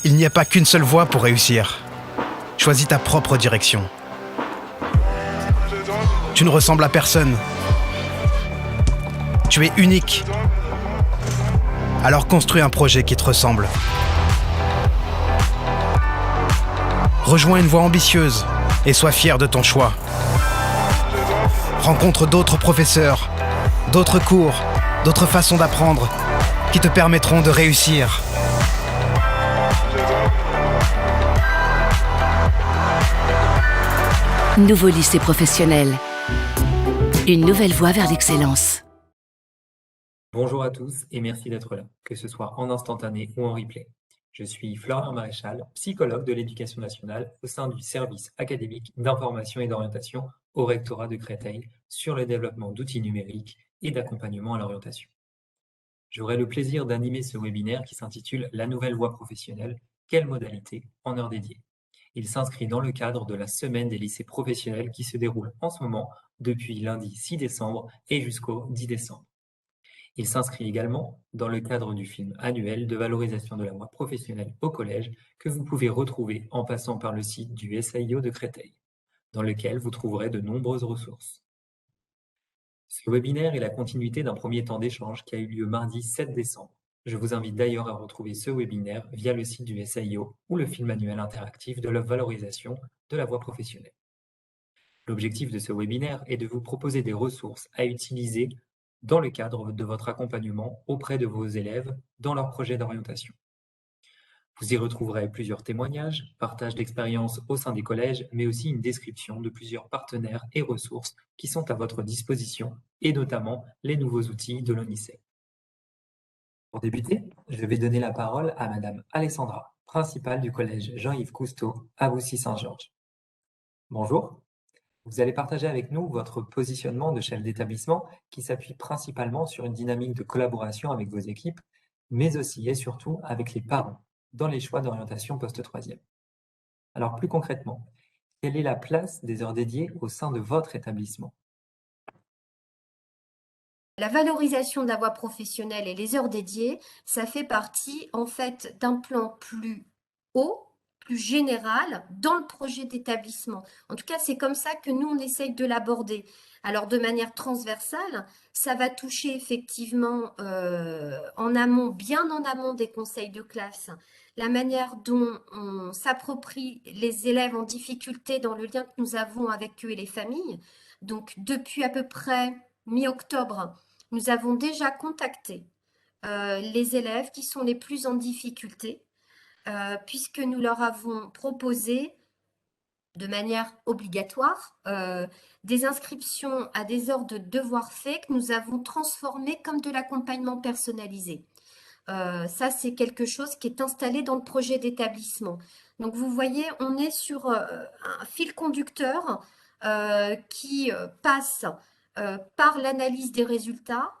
Il n'y a pas qu'une seule voie pour réussir. Choisis ta propre direction. Tu ne ressembles à personne. Tu es unique. Alors construis un projet qui te ressemble. Rejoins une voie ambitieuse et sois fier de ton choix. Rencontre d'autres professeurs, d'autres cours, d'autres façons d'apprendre qui te permettront de réussir. Nouveau lycée professionnel. Une nouvelle voie vers l'excellence. Bonjour à tous et merci d'être là, que ce soit en instantané ou en replay. Je suis Florian Maréchal, psychologue de l'Éducation nationale au sein du service académique d'information et d'orientation au rectorat de Créteil sur le développement d'outils numériques et d'accompagnement à l'orientation. J'aurai le plaisir d'animer ce webinaire qui s'intitule « La nouvelle voie professionnelle, quelle modalité en heure dédiée ?» Il s'inscrit dans le cadre de la semaine des lycées professionnels qui se déroule en ce moment depuis lundi 6 décembre et jusqu'au 10 décembre. Il s'inscrit également dans le cadre du film annuel de valorisation de la voie professionnelle au collège que vous pouvez retrouver en passant par le site du SAIO de Créteil, dans lequel vous trouverez de nombreuses ressources. Ce webinaire est la continuité d'un premier temps d'échange qui a eu lieu mardi 7 décembre. Je vous invite d'ailleurs à retrouver ce webinaire via le site du SAIO ou le film annuel interactif de la valorisation de la voie professionnelle. L'objectif de ce webinaire est de vous proposer des ressources à utiliser dans le cadre de votre accompagnement auprès de vos élèves dans leur projet d'orientation. Vous y retrouverez plusieurs témoignages, partage d'expériences au sein des collèges, mais aussi une description de plusieurs partenaires et ressources qui sont à votre disposition, et notamment les nouveaux outils de l'ONISEP. Pour débuter, je vais donner la parole à Madame Alexandra, principale du collège Jean-Yves Cousteau à Boussy-Saint-Georges. Bonjour. Vous allez partager avec nous votre positionnement de chef d'établissement qui s'appuie principalement sur une dynamique de collaboration avec vos équipes, mais aussi et surtout avec les parents dans les choix d'orientation post-troisième. Alors plus concrètement, quelle est la place des heures dédiées au sein de votre établissement ? La valorisation de la voie professionnelle et les heures dédiées, ça fait partie en fait d'un plan plus haut, plus général dans le projet d'établissement. En tout cas, c'est comme ça que nous, on essaye de l'aborder. Alors, de manière transversale, ça va toucher effectivement en amont, bien en amont des conseils de classe, la manière dont on s'approprie les élèves en difficulté dans le lien que nous avons avec eux et les familles. Donc, depuis à peu près mi-octobre, nous avons déjà contacté les élèves qui sont les plus en difficulté, puisque nous leur avons proposé de manière obligatoire des inscriptions à des heures de devoirs faits que nous avons transformées comme de l'accompagnement personnalisé. Ça, c'est quelque chose qui est installé dans le projet d'établissement. Donc, vous voyez, on est sur un fil conducteur qui passe par l'analyse des résultats,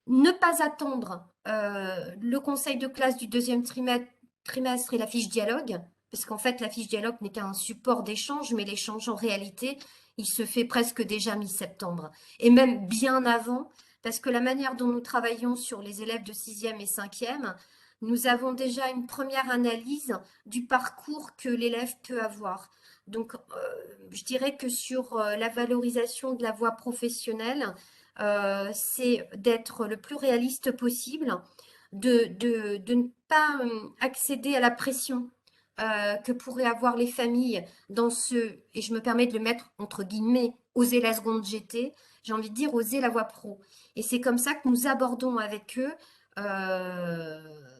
ne pas attendre le conseil de classe du deuxième trimestre et la fiche dialogue, parce qu'en fait, la fiche dialogue n'est qu'un support d'échange, mais l'échange, en réalité, il se fait presque déjà mi-septembre, et même bien avant, parce que la manière dont nous travaillons sur les élèves de 6e et 5e, nous avons déjà une première analyse du parcours que l'élève peut avoir. Donc, je dirais que sur la valorisation de la voie professionnelle, c'est d'être le plus réaliste possible, de ne pas accéder à la pression que pourraient avoir les familles dans ce, et je me permets de le mettre entre guillemets, oser la seconde GT, j'ai envie de dire oser la voie pro. Et c'est comme ça que nous abordons avec eux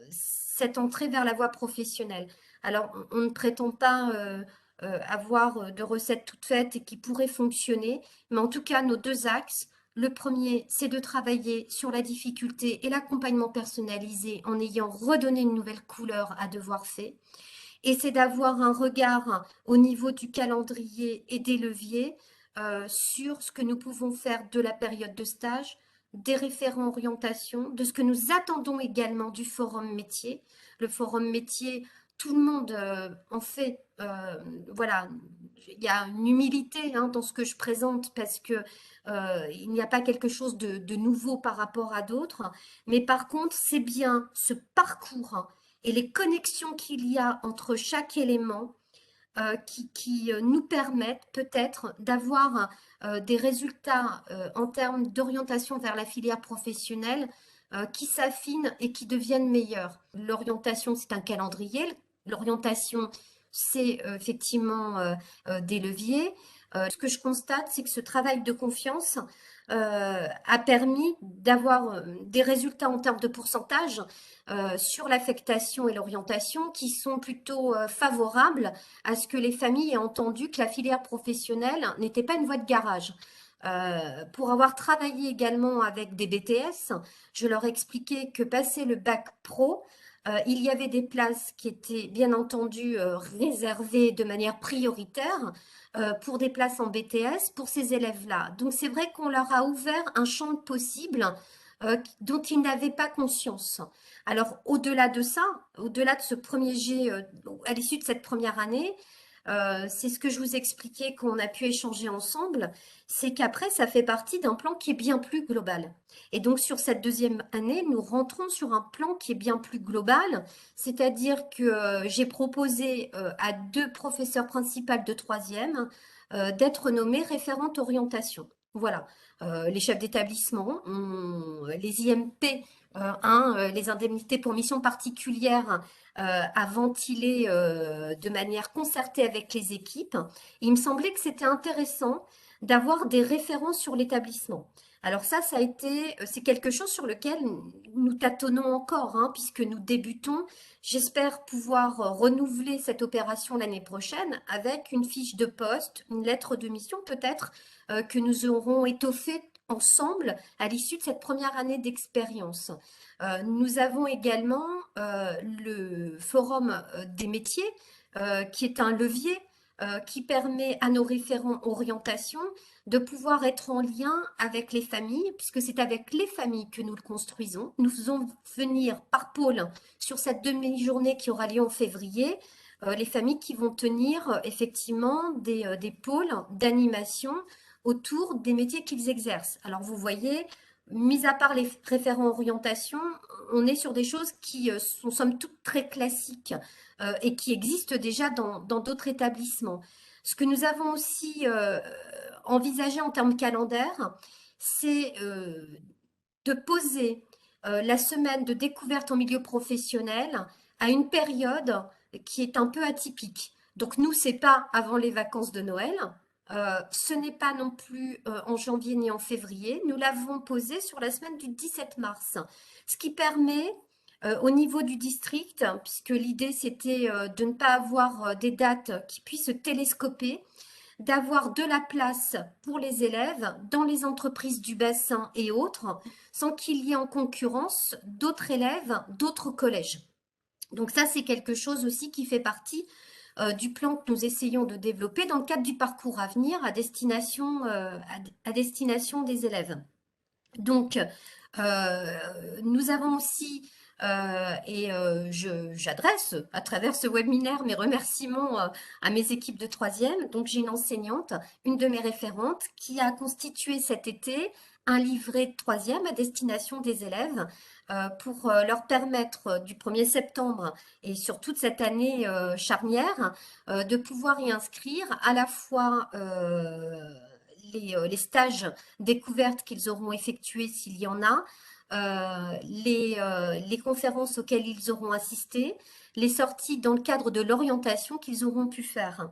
cette entrée vers la voie professionnelle. Alors, on ne prétend pas avoir de recettes toutes faites et qui pourraient fonctionner, mais en tout cas, nos deux axes, le premier, c'est de travailler sur la difficulté et l'accompagnement personnalisé en ayant redonné une nouvelle couleur à devoir fait. Et c'est d'avoir un regard au niveau du calendrier et des leviers sur ce que nous pouvons faire de la période de stage, des référents orientation, de ce que nous attendons également du forum métier. Le forum métier, tout le monde en fait, voilà, il y a une humilité dans ce que je présente parce que il n'y a pas quelque chose de nouveau par rapport à d'autres. Mais par contre, c'est bien ce parcours et les connexions qu'il y a entre chaque élément qui nous permettent peut-être d'avoir des résultats en termes d'orientation vers la filière professionnelle qui s'affinent et qui deviennent meilleurs. L'orientation, c'est un calendrier. L'orientation, c'est effectivement des leviers. Ce que je constate, c'est que ce travail de confiance a permis d'avoir des résultats en termes de pourcentage sur l'affectation et l'orientation qui sont plutôt favorables à ce que les familles aient entendu que la filière professionnelle n'était pas une voie de garage. Pour avoir travaillé également avec des BTS, je leur expliquais que passer le bac pro, il y avait des places qui étaient bien entendu réservées de manière prioritaire pour des places en BTS pour ces élèves-là. Donc c'est vrai qu'on leur a ouvert un champ de possibles dont ils n'avaient pas conscience. Alors au-delà de ça, au-delà de ce premier jet, à l'issue de cette première année, c'est ce que je vous expliquais qu'on a pu échanger ensemble, c'est qu'après ça fait partie d'un plan qui est bien plus global. Et donc sur cette deuxième année, nous rentrons sur un plan qui est bien plus global, c'est-à-dire que j'ai proposé à 2 professeurs principales de troisième d'être nommées référentes orientation. Voilà, les chefs d'établissement, les IMP, les indemnités pour mission particulière à ventiler de manière concertée avec les équipes. Il me semblait que c'était intéressant d'avoir des références sur l'établissement. Alors ça a été, c'est quelque chose sur lequel nous tâtonnons encore, hein, puisque nous débutons. J'espère pouvoir renouveler cette opération l'année prochaine avec une fiche de poste, une lettre de mission peut-être, que nous aurons étoffée ensemble à l'issue de cette première année d'expérience. Nous avons également le forum des métiers, qui est un levier qui permet à nos référents orientation de pouvoir être en lien avec les familles, puisque c'est avec les familles que nous le construisons. Nous faisons venir par pôle sur cette demi-journée qui aura lieu en février, les familles qui vont tenir effectivement des pôles d'animation autour des métiers qu'ils exercent. Alors vous voyez, mis à part les référents orientation, on est sur des choses qui sont somme toute très classiques et qui existent déjà dans d'autres établissements. Ce que nous avons aussi envisagé en termes calendaires, c'est de poser la semaine de découverte en milieu professionnel à une période qui est un peu atypique. Donc nous, c'est pas avant les vacances de Noël, ce n'est pas non plus en janvier ni en février. Nous l'avons posé sur la semaine du 17 mars, ce qui permet au niveau du district, puisque l'idée c'était de ne pas avoir des dates qui puissent se télescoper, d'avoir de la place pour les élèves dans les entreprises du bassin et autres, sans qu'il y ait en concurrence d'autres élèves, d'autres collèges. Donc ça, c'est quelque chose aussi qui fait partie du plan que nous essayons de développer dans le cadre du parcours à venir à destination des élèves. Donc, nous avons aussi, j'adresse à travers ce webinaire mes remerciements à mes équipes de troisième. Donc, j'ai une enseignante, une de mes référentes, qui a constitué cet été un livret de troisième à destination des élèves pour leur permettre du 1er septembre et sur toute cette année charnière de pouvoir y inscrire à la fois les stages découvertes qu'ils auront effectués s'il y en a, les conférences auxquelles ils auront assisté, les sorties dans le cadre de l'orientation qu'ils auront pu faire.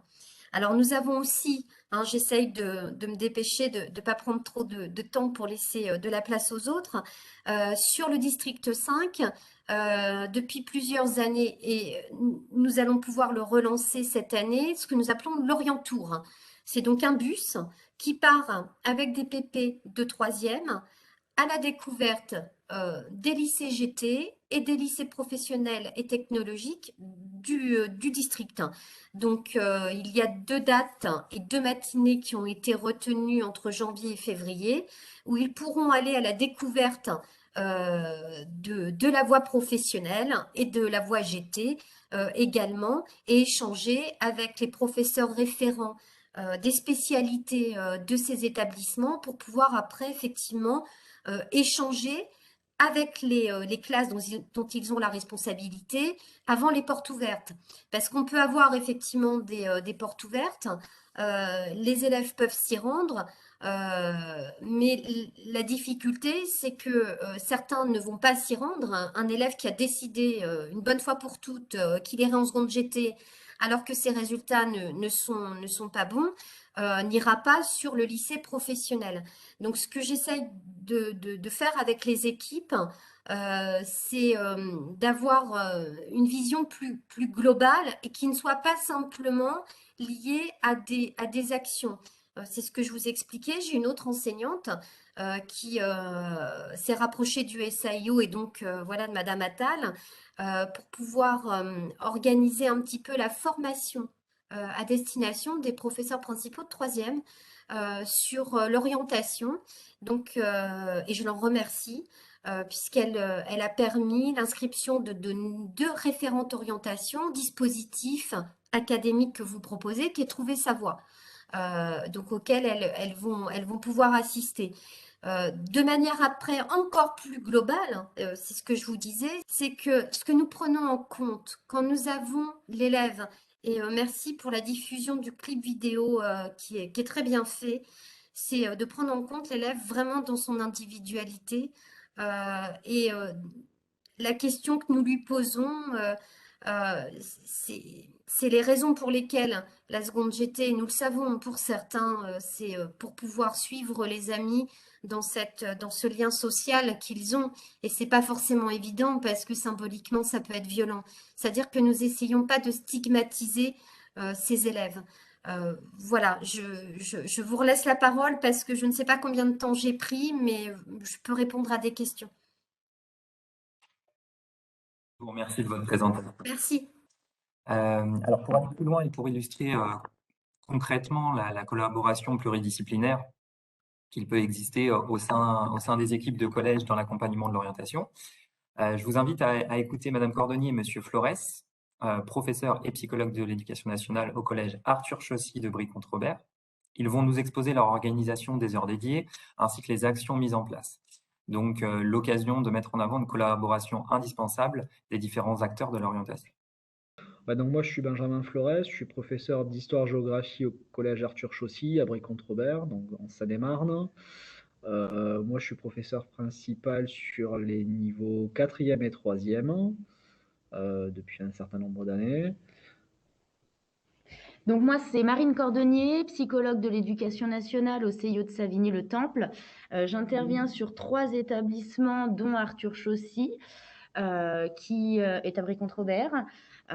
Alors nous avons aussi, hein, j'essaye de me dépêcher, de ne pas prendre trop de temps pour laisser de la place aux autres, sur le district 5, depuis plusieurs années, et nous allons pouvoir le relancer cette année, ce que nous appelons l'Orientour. C'est donc un bus qui part avec des PP de troisième à la découverte des lycées GT et des lycées professionnels et technologiques du district. Donc, il y a 2 dates et 2 matinées qui ont été retenues entre janvier et février, où ils pourront aller à la découverte de la voie professionnelle et de la voie GT également, et échanger avec les professeurs référents des spécialités de ces établissements pour pouvoir après effectivement échanger avec les classes dont ils ont la responsabilité avant les portes ouvertes. Parce qu'on peut avoir effectivement des portes ouvertes, les élèves peuvent s'y rendre, mais la difficulté, c'est que certains ne vont pas s'y rendre. Un élève qui a décidé une bonne fois pour toutes qu'il irait en seconde GT, alors que ses résultats ne sont pas bons, n'ira pas sur le lycée professionnel. Donc, ce que j'essaye de faire avec les équipes, c'est d'avoir une vision plus globale et qui ne soit pas simplement liée à des actions. C'est ce que je vous expliquais. J'ai une autre enseignante qui s'est rapprochée du SAIO et donc voilà de Madame Attal pour pouvoir organiser un petit peu la formation à destination des professeurs principaux de troisième sur l'orientation. Donc, et je l'en remercie puisqu'elle elle a permis l'inscription de deux référentes orientation, dispositifs académiques que vous proposez, qui est Trouver sa voie, donc auxquelles elles vont pouvoir assister. De manière après encore plus globale, c'est ce que je vous disais, c'est que ce que nous prenons en compte quand nous avons l'élève, et merci pour la diffusion du clip vidéo qui est très bien fait, c'est de prendre en compte l'élève vraiment dans son individualité. Et la question que nous lui posons, c'est les raisons pour lesquelles la seconde GT, nous le savons pour certains, c'est pour pouvoir suivre les amis dans ce lien social qu'ils ont. Et c'est pas forcément évident parce que symboliquement, ça peut être violent. C'est-à-dire que nous essayons pas de stigmatiser ces élèves. Voilà, je vous relaisse la parole parce que je ne sais pas combien de temps j'ai pris, mais je peux répondre à des questions. Je vous remercie de votre présentation. Merci. Alors, pour aller plus loin et pour illustrer concrètement la collaboration pluridisciplinaire qu'il peut exister au sein des équipes de collège dans l'accompagnement de l'orientation, je vous invite à écouter Madame Cordonnier et Monsieur Flores, professeurs et psychologues de l'éducation nationale au collège Arthur Chaussy de Brie-Comte-Robert. Ils vont nous exposer leur organisation des heures dédiées ainsi que les actions mises en place. Donc, l'occasion de mettre en avant une collaboration indispensable des différents acteurs de l'orientation. Donc moi, je suis Benjamin Flores, je suis professeur d'histoire-géographie au collège Arthur Chaussy à Brie-Comte-Robert, donc en Seine-et-Marne. Moi, je suis professeur principal sur les niveaux 4e et 3e depuis un certain nombre d'années. Donc moi, c'est Marine Cordonnier, psychologue de l'éducation nationale au CIO de Savigny-le-Temple. J'interviens sur 3 établissements, dont Arthur Chaussy, qui est à Brie-Comte-Robert.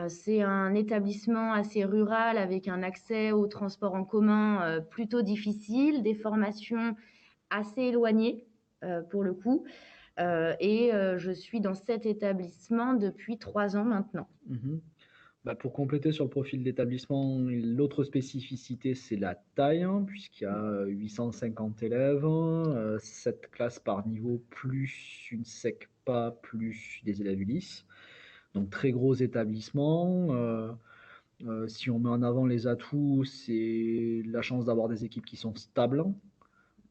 C'est un établissement assez rural avec un accès au transport en commun plutôt difficile, des formations assez éloignées pour le coup. Et je suis dans cet établissement depuis 3 ans maintenant. Pour compléter sur le profil d'établissement, l'autre spécificité, c'est la taille, puisqu'il y a 850 élèves, 7 classes par niveau, plus une SECPA, plus des élèves ULIS. Donc très gros établissement. Si on met en avant les atouts, c'est la chance d'avoir des équipes qui sont stables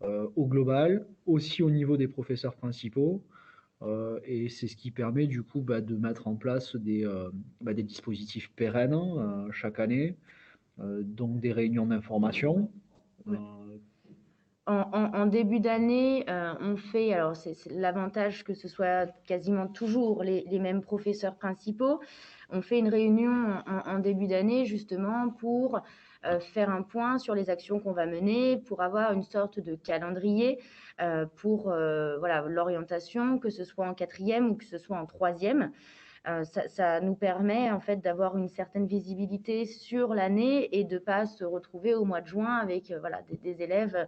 au global, aussi au niveau des professeurs principaux. Et c'est ce qui permet du coup de mettre en place des dispositifs pérennes chaque année, donc des réunions d'information. En début d'année, on fait, alors c'est l'avantage que ce soit quasiment toujours les mêmes professeurs principaux, on fait une réunion en début d'année justement pour faire un point sur les actions qu'on va mener, pour avoir une sorte de calendrier pour voilà, l'orientation, que ce soit en 4e ou que ce soit en 3e. Ça nous permet en fait d'avoir une certaine visibilité sur l'année et de ne pas se retrouver au mois de juin avec voilà, des élèves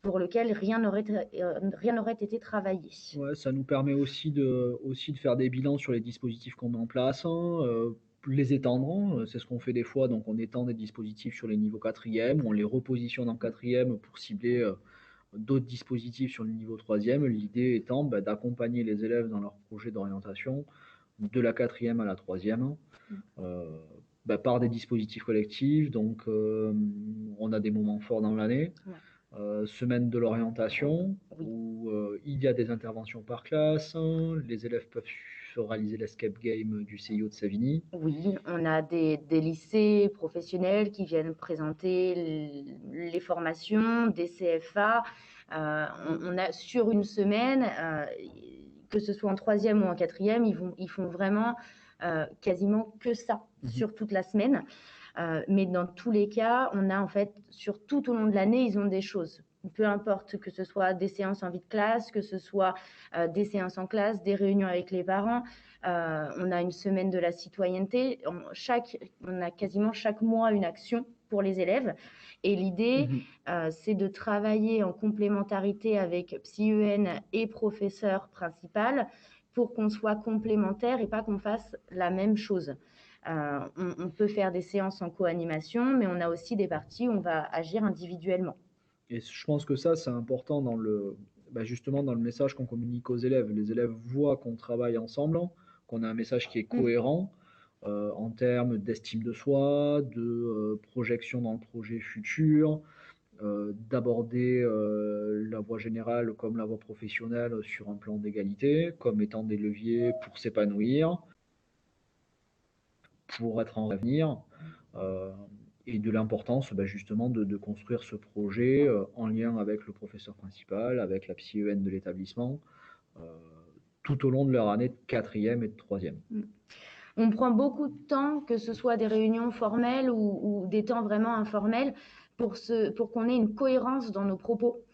pour lesquels rien n'aurait été travaillé. Ouais, ça nous permet aussi de faire des bilans sur les dispositifs qu'on met en place, les étendre, c'est ce qu'on fait des fois, donc on étend des dispositifs sur les niveaux 4e, on les repositionne en 4e pour cibler d'autres dispositifs sur le niveau 3e, l'idée étant d'accompagner les élèves dans leur projet d'orientation de la 4e à la 3e, par des dispositifs collectifs, donc on a des moments forts dans l'année. Semaine de l'orientation, où Il y a des interventions par classe, les élèves peuvent réaliser l'escape game du CIO de Savigny. Oui, on a des lycées professionnels qui viennent présenter les formations, des CFA. On a sur une semaine, que ce soit en troisième ou en quatrième, ils font vraiment quasiment que ça sur toute la semaine. Mais dans tous les cas, on a en fait, sur tout au long de l'année, ils ont des choses. Peu importe que ce soit des séances en vie de classe, que ce soit des séances en classe, des réunions avec les parents. On a une semaine de la citoyenneté. On a quasiment chaque mois une action pour les élèves. Et l'idée, c'est de travailler en complémentarité avec PsyEN et professeur principal pour qu'on soit complémentaires et pas qu'on fasse la même chose. On peut faire des séances en co-animation, mais on a aussi des parties où on va agir individuellement. Et je pense que ça, c'est important justement dans le message qu'on communique aux élèves. Les élèves voient qu'on travaille ensemble, qu'on a un message qui est cohérent en termes d'estime de soi, de projection dans le projet futur, d'aborder la voie générale comme la voie professionnelle sur un plan d'égalité, comme étant des leviers pour s'épanouir, pour être en avenir. Et de l'importance justement de construire ce projet en lien avec le professeur principal, avec la PsyEN de l'établissement, tout au long de leur année de quatrième et de troisième. On prend beaucoup de temps, que ce soit des réunions formelles ou des temps vraiment informels, pour qu'on ait une cohérence dans nos propos.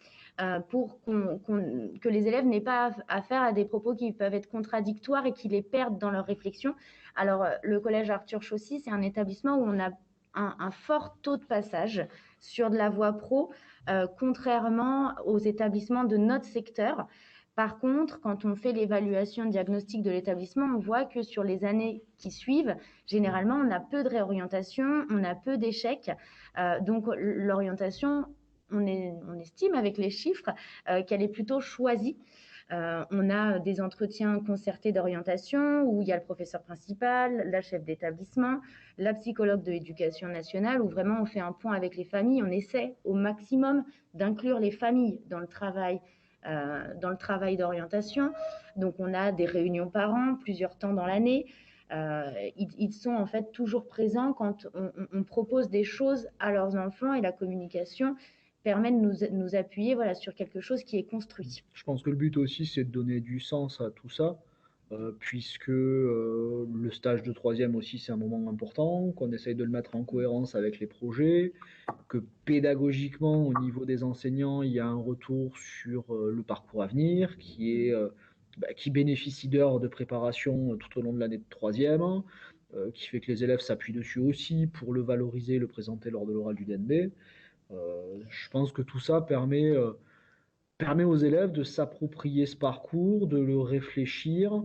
Pour que les élèves n'aient pas affaire à des propos qui peuvent être contradictoires et qui les perdent dans leur réflexion. Alors, le collège Arthur Chaussy, c'est un établissement où on a un fort taux de passage sur de la voie pro, contrairement aux établissements de notre secteur. Par contre, quand on fait l'évaluation diagnostique de l'établissement, on voit que sur les années qui suivent, généralement, on a peu de réorientation, on a peu d'échecs. Donc, l'orientation, on estime avec les chiffres qu'elle est plutôt choisie. On a des entretiens concertés d'orientation où il y a le professeur principal, la chef d'établissement, la psychologue de l'éducation nationale, où vraiment on fait un point avec les familles. On essaie au maximum d'inclure les familles dans le travail d'orientation. Donc on a des réunions par an, plusieurs temps dans l'année. Ils sont en fait toujours présents quand on propose des choses à leurs enfants, et la communication permet de nous appuyer sur quelque chose qui est construit. Je pense que le but aussi, c'est de donner du sens à tout ça, puisque le stage de troisième aussi, c'est un moment important, qu'on essaye de le mettre en cohérence avec les projets, que pédagogiquement, au niveau des enseignants, il y a un retour sur le parcours à venir, qui bénéficie d'heures de préparation tout au long de l'année de troisième, qui fait que les élèves s'appuient dessus aussi pour le valoriser, le présenter lors de l'oral du DNB. Je pense que tout ça permet aux élèves de s'approprier ce parcours, de le réfléchir,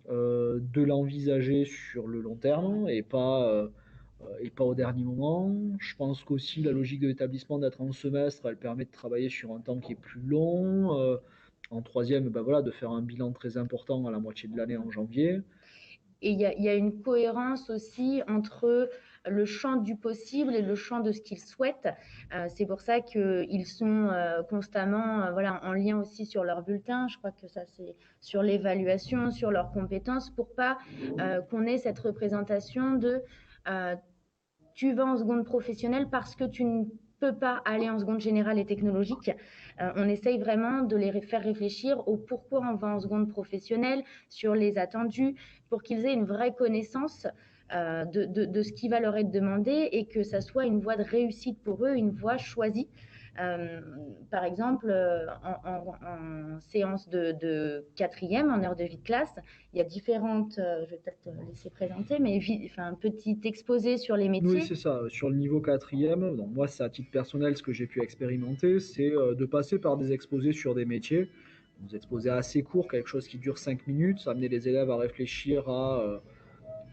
de l'envisager sur le long terme et pas au dernier moment. Je pense qu'aussi la logique de l'établissement d'être en semestre, elle permet de travailler sur un temps qui est plus long. En troisième, de faire un bilan très important à la moitié de l'année en janvier. Et il y a une cohérence aussi entre le champ du possible et le champ de ce qu'ils souhaitent. C'est pour ça qu'ils sont constamment en lien aussi sur leur bulletin. Je crois que ça, c'est sur l'évaluation, sur leurs compétences, pour pas qu'on ait cette représentation de tu vas en seconde professionnelle parce que tu ne peux pas aller en seconde générale et technologique. On essaye vraiment de les faire réfléchir au pourquoi on va en seconde professionnelle, sur les attendus, pour qu'ils aient une vraie connaissance de ce qui va leur être demandé, et que ça soit une voie de réussite pour eux, une voie choisie. Par exemple, en séance de quatrième, en heure de vie de classe, il y a différentes, je vais peut-être laisser présenter, mais un petit exposé sur les métiers. Oui, c'est ça. Sur le niveau quatrième, donc moi, c'est à titre personnel ce que j'ai pu expérimenter, c'est de passer par des exposés sur des métiers. Des exposés assez courts, quelque chose qui dure 5 minutes, ça amener les élèves à réfléchir à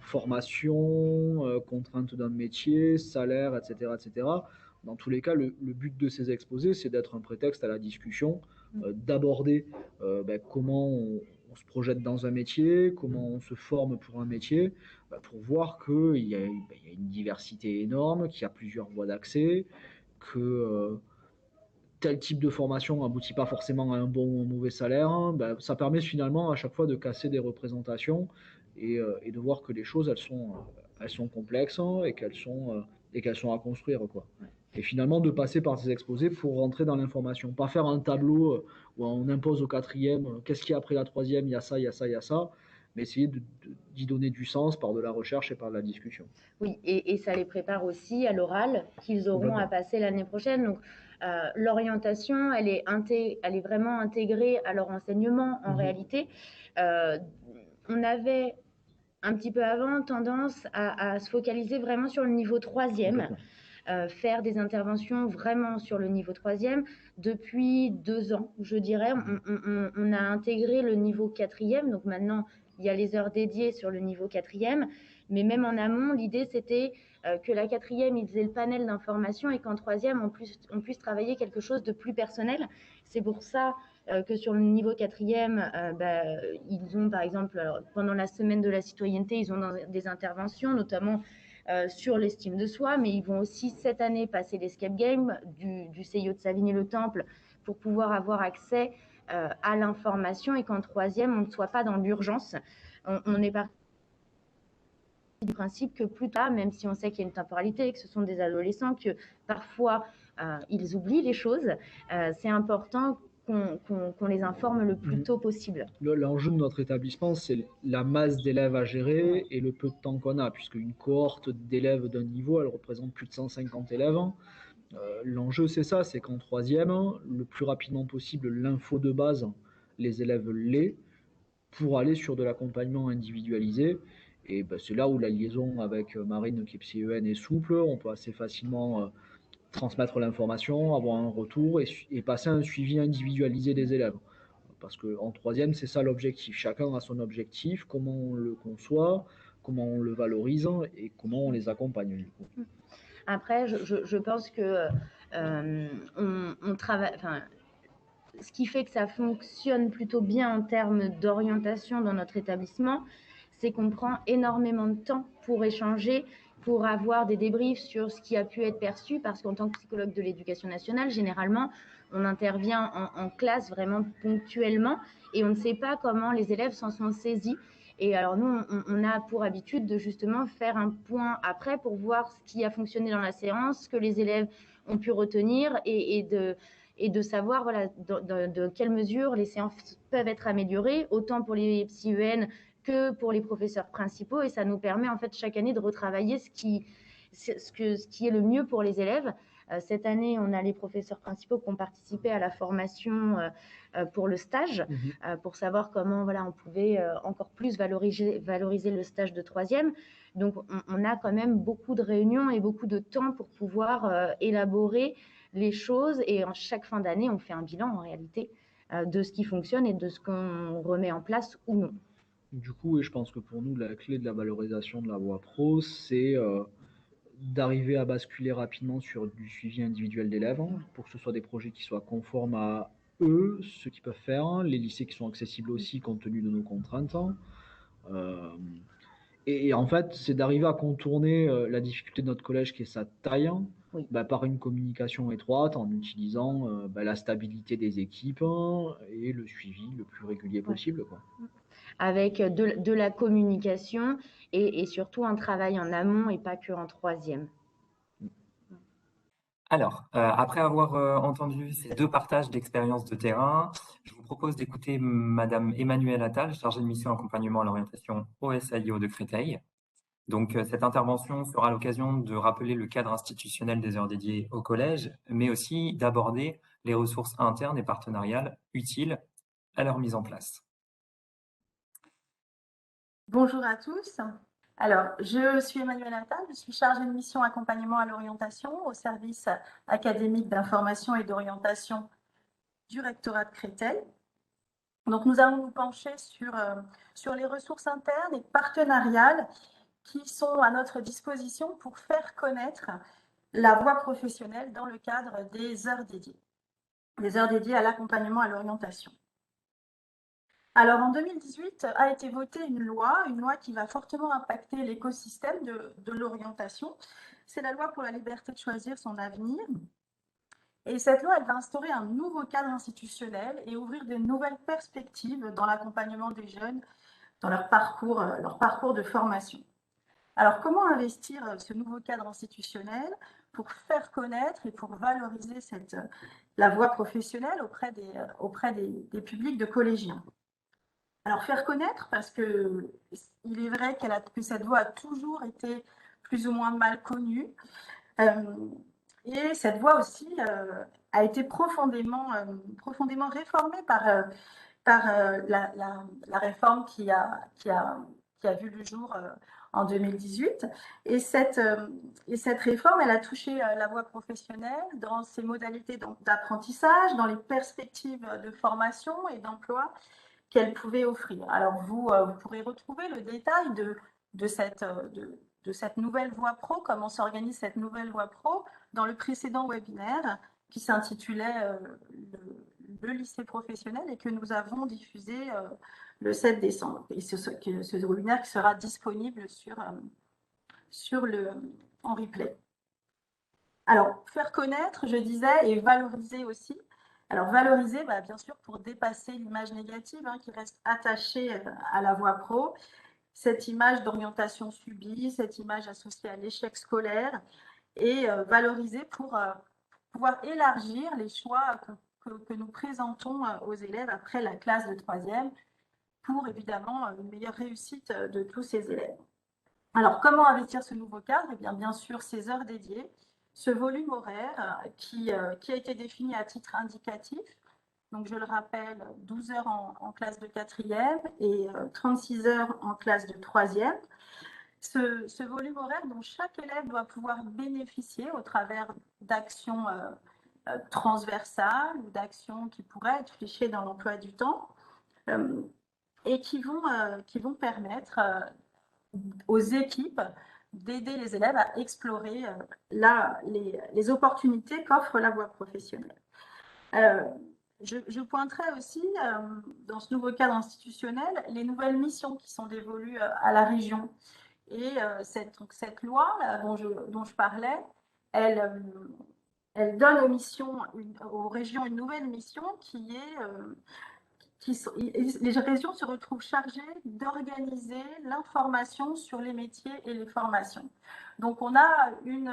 formation, contraintes d'un métier, salaire, etc., etc. Dans tous les cas, le but de ces exposés, c'est d'être un prétexte à la discussion, d'aborder comment on se projette dans un métier, comment on se forme pour un métier, pour voir qu'il y a une diversité énorme, qu'il y a plusieurs voies d'accès, que tel type de formation n'aboutit pas forcément à un bon ou un mauvais salaire, hein, ben, ça permet finalement à chaque fois de casser des représentations et de voir que les choses, elles sont complexes, hein, et qu'elles sont à construire, quoi. Et finalement, de passer par ces exposés pour rentrer dans l'information. Pas faire un tableau où on impose au quatrième, qu'est-ce qu'il y a après la troisième, il y a ça, il y a ça, il y a ça, mais essayer d'y donner du sens par de la recherche et par de la discussion. Oui, et ça les prépare aussi à l'oral qu'ils auront à passer l'année prochaine. Donc, l'orientation, elle est vraiment intégrée à leur enseignement en réalité. On avait un petit peu avant tendance à se focaliser vraiment sur le niveau troisième, faire des interventions vraiment sur le niveau troisième. Depuis 2 ans, je dirais, on a intégré le niveau quatrième. Donc maintenant, il y a les heures dédiées sur le niveau quatrième. Mais même en amont, l'idée, c'était que la quatrième, ils aient le panel d'informations et qu'en troisième, on puisse travailler quelque chose de plus personnel. C'est pour ça que sur le niveau quatrième, ils ont, par exemple, pendant la semaine de la citoyenneté, ils ont des interventions, notamment sur l'estime de soi, mais ils vont aussi cette année passer l'escape game du CIO de Savigny-le-Temple pour pouvoir avoir accès à l'information et qu'en troisième, on ne soit pas dans l'urgence. On est parti du principe que plus tard, même si on sait qu'il y a une temporalité, que ce sont des adolescents, que parfois ils oublient les choses, c'est important qu'on les informe le plus tôt possible. L'enjeu de notre établissement, c'est la masse d'élèves à gérer et le peu de temps qu'on a, puisque une cohorte d'élèves d'un niveau, elle représente plus de 150 élèves. L'enjeu, c'est ça, c'est qu'en troisième, le plus rapidement possible, l'info de base, les élèves l'aient pour aller sur de l'accompagnement individualisé. Et ben, c'est là où la liaison avec Marine, qui est psy-EN, est souple. On peut assez facilement transmettre l'information, avoir un retour et passer un suivi individualisé des élèves. Parce qu'en troisième, c'est ça l'objectif. Chacun a son objectif, comment on le conçoit, comment on le valorise et comment on les accompagne. Du coup. Après, je pense que on travaille. Enfin, ce qui fait que ça fonctionne plutôt bien en termes d'orientation dans notre établissement, c'est qu'on prend énormément de temps pour échanger, pour avoir des débriefs sur ce qui a pu être perçu, parce qu'en tant que psychologue de l'éducation nationale, généralement, on intervient en classe vraiment ponctuellement et on ne sait pas comment les élèves s'en sont saisis. Et alors nous, on a pour habitude de justement faire un point après pour voir ce qui a fonctionné dans la séance, ce que les élèves ont pu retenir et de savoir voilà, de quelle mesure les séances peuvent être améliorées, autant pour les psy-EN que pour les professeurs principaux. Et ça nous permet en fait chaque année de retravailler ce qui est le mieux pour les élèves. Cette année, on a les professeurs principaux qui ont participé à la formation pour le stage, pour savoir comment voilà, on pouvait encore plus valoriser le stage de troisième. Donc, on a quand même beaucoup de réunions et beaucoup de temps pour pouvoir élaborer les choses. Et en chaque fin d'année, on fait un bilan en réalité de ce qui fonctionne et de ce qu'on remet en place ou non. Du coup, et je pense que pour nous, la clé de la valorisation de la voie pro, c'est d'arriver à basculer rapidement sur du suivi individuel d'élèves, pour que ce soit des projets qui soient conformes à eux, ce qu'ils peuvent faire, les lycées qui sont accessibles aussi compte tenu de nos contraintes. Et en fait, c'est d'arriver à contourner la difficulté de notre collège qui est sa taille, par une communication étroite en utilisant la stabilité des équipes et le suivi le plus régulier possible. Quoi. Avec de la communication et surtout un travail en amont et pas que en troisième. Alors, après avoir entendu ces 2 partages d'expériences de terrain, je vous propose d'écouter Madame Emmanuelle Attal, chargée de mission accompagnement à l'orientation au SAIO de Créteil. Donc, cette intervention sera l'occasion de rappeler le cadre institutionnel des heures dédiées au collège, mais aussi d'aborder les ressources internes et partenariales utiles à leur mise en place. Bonjour à tous. Alors, je suis Emmanuelle Attal, je suis chargée de mission accompagnement à l'orientation au service académique d'information et d'orientation du rectorat de Créteil. Donc, nous allons nous pencher sur les ressources internes et partenariales qui sont à notre disposition pour faire connaître la voie professionnelle dans le cadre des heures dédiées à l'accompagnement à l'orientation. Alors, en 2018 a été votée une loi qui va fortement impacter l'écosystème de l'orientation. C'est la loi pour la liberté de choisir son avenir. Et cette loi, elle va instaurer un nouveau cadre institutionnel et ouvrir de nouvelles perspectives dans l'accompagnement des jeunes dans leur parcours de formation. Alors, comment investir ce nouveau cadre institutionnel pour faire connaître et pour valoriser la voie professionnelle auprès des publics de collégiens? Alors, faire connaître, parce qu'il est vrai que cette voie a toujours été plus ou moins mal connue. Et cette voie aussi a été profondément réformée par la réforme qui a vu le jour en 2018. Et cette réforme, elle a touché la voie professionnelle dans ses modalités d'apprentissage, dans les perspectives de formation et d'emploi qu'elle pouvait offrir. Alors, vous pourrez retrouver le détail de cette nouvelle voie pro, comment s'organise cette nouvelle voie pro, dans le précédent webinaire qui s'intitulait le lycée professionnel et que nous avons diffusé le 7 décembre. Et ce webinaire qui sera disponible en replay. Alors, faire connaître, je disais, et valoriser aussi. Alors, valoriser, bien sûr, pour dépasser l'image négative qui reste attachée à la voie pro, cette image d'orientation subie, cette image associée à l'échec scolaire, et valoriser pour pouvoir élargir les choix que nous présentons aux élèves après la classe de 3e, pour évidemment une meilleure réussite de tous ces élèves. Alors, comment investir ce nouveau cadre? Eh bien sûr, ces heures dédiées, ce volume horaire qui a été défini à titre indicatif. Donc, je le rappelle, 12 heures en classe de 4e et 36 heures en classe de 3e. Ce volume horaire dont chaque élève doit pouvoir bénéficier au travers d'actions transversales ou d'actions qui pourraient être fléchées dans l'emploi du temps et qui vont permettre aux équipes d'aider les élèves à explorer les opportunités qu'offre la voie professionnelle. Je pointerai aussi, dans ce nouveau cadre institutionnel, les nouvelles missions qui sont dévolues à la région. Et cette loi dont je parlais, elle donne aux régions une nouvelle mission qui est... les régions se retrouvent chargées d'organiser l'information sur les métiers et les formations. Donc, on a une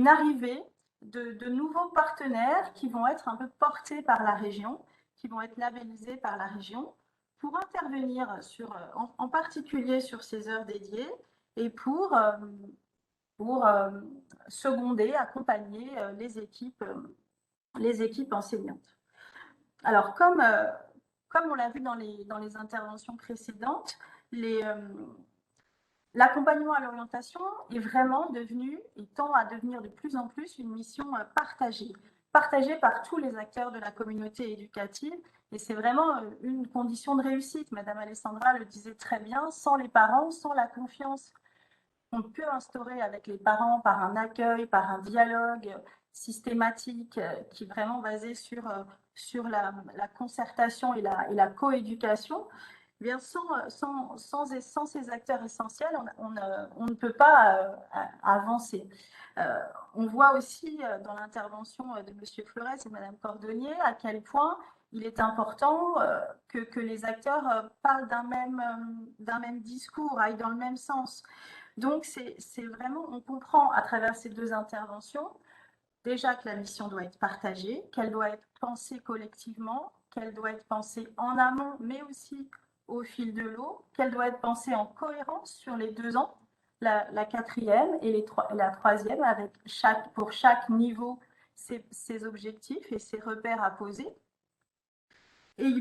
arrivée de nouveaux partenaires qui vont être un peu portés par la région, qui vont être labellisés par la région, pour intervenir en particulier sur ces heures dédiées et pour seconder, accompagner les équipes enseignantes. Alors, comme on l'a vu dans les interventions précédentes, l'accompagnement à l'orientation est vraiment devenu et tend à devenir de plus en plus une mission partagée par tous les acteurs de la communauté éducative. Et c'est vraiment une condition de réussite. Madame Alessandra le disait très bien, sans les parents, sans la confiance qu'on peut instaurer avec les parents par un accueil, par un dialogue systématique qui est vraiment basé sur la concertation et la coéducation, bien sans ces acteurs essentiels, on ne peut pas avancer. On voit aussi dans l'intervention de M. Flores et de Mme Cordonnier à quel point il est important que les acteurs parlent d'un même discours, aillent dans le même sens. Donc, c'est vraiment, on comprend à travers ces deux interventions, déjà que la mission doit être partagée, qu'elle doit être pensée collectivement, qu'elle doit être pensée en amont, mais aussi au fil de l'eau, qu'elle doit être pensée en cohérence sur les 2 ans, la 4e et la 3e, avec pour chaque niveau ses objectifs et ses repères à poser. Et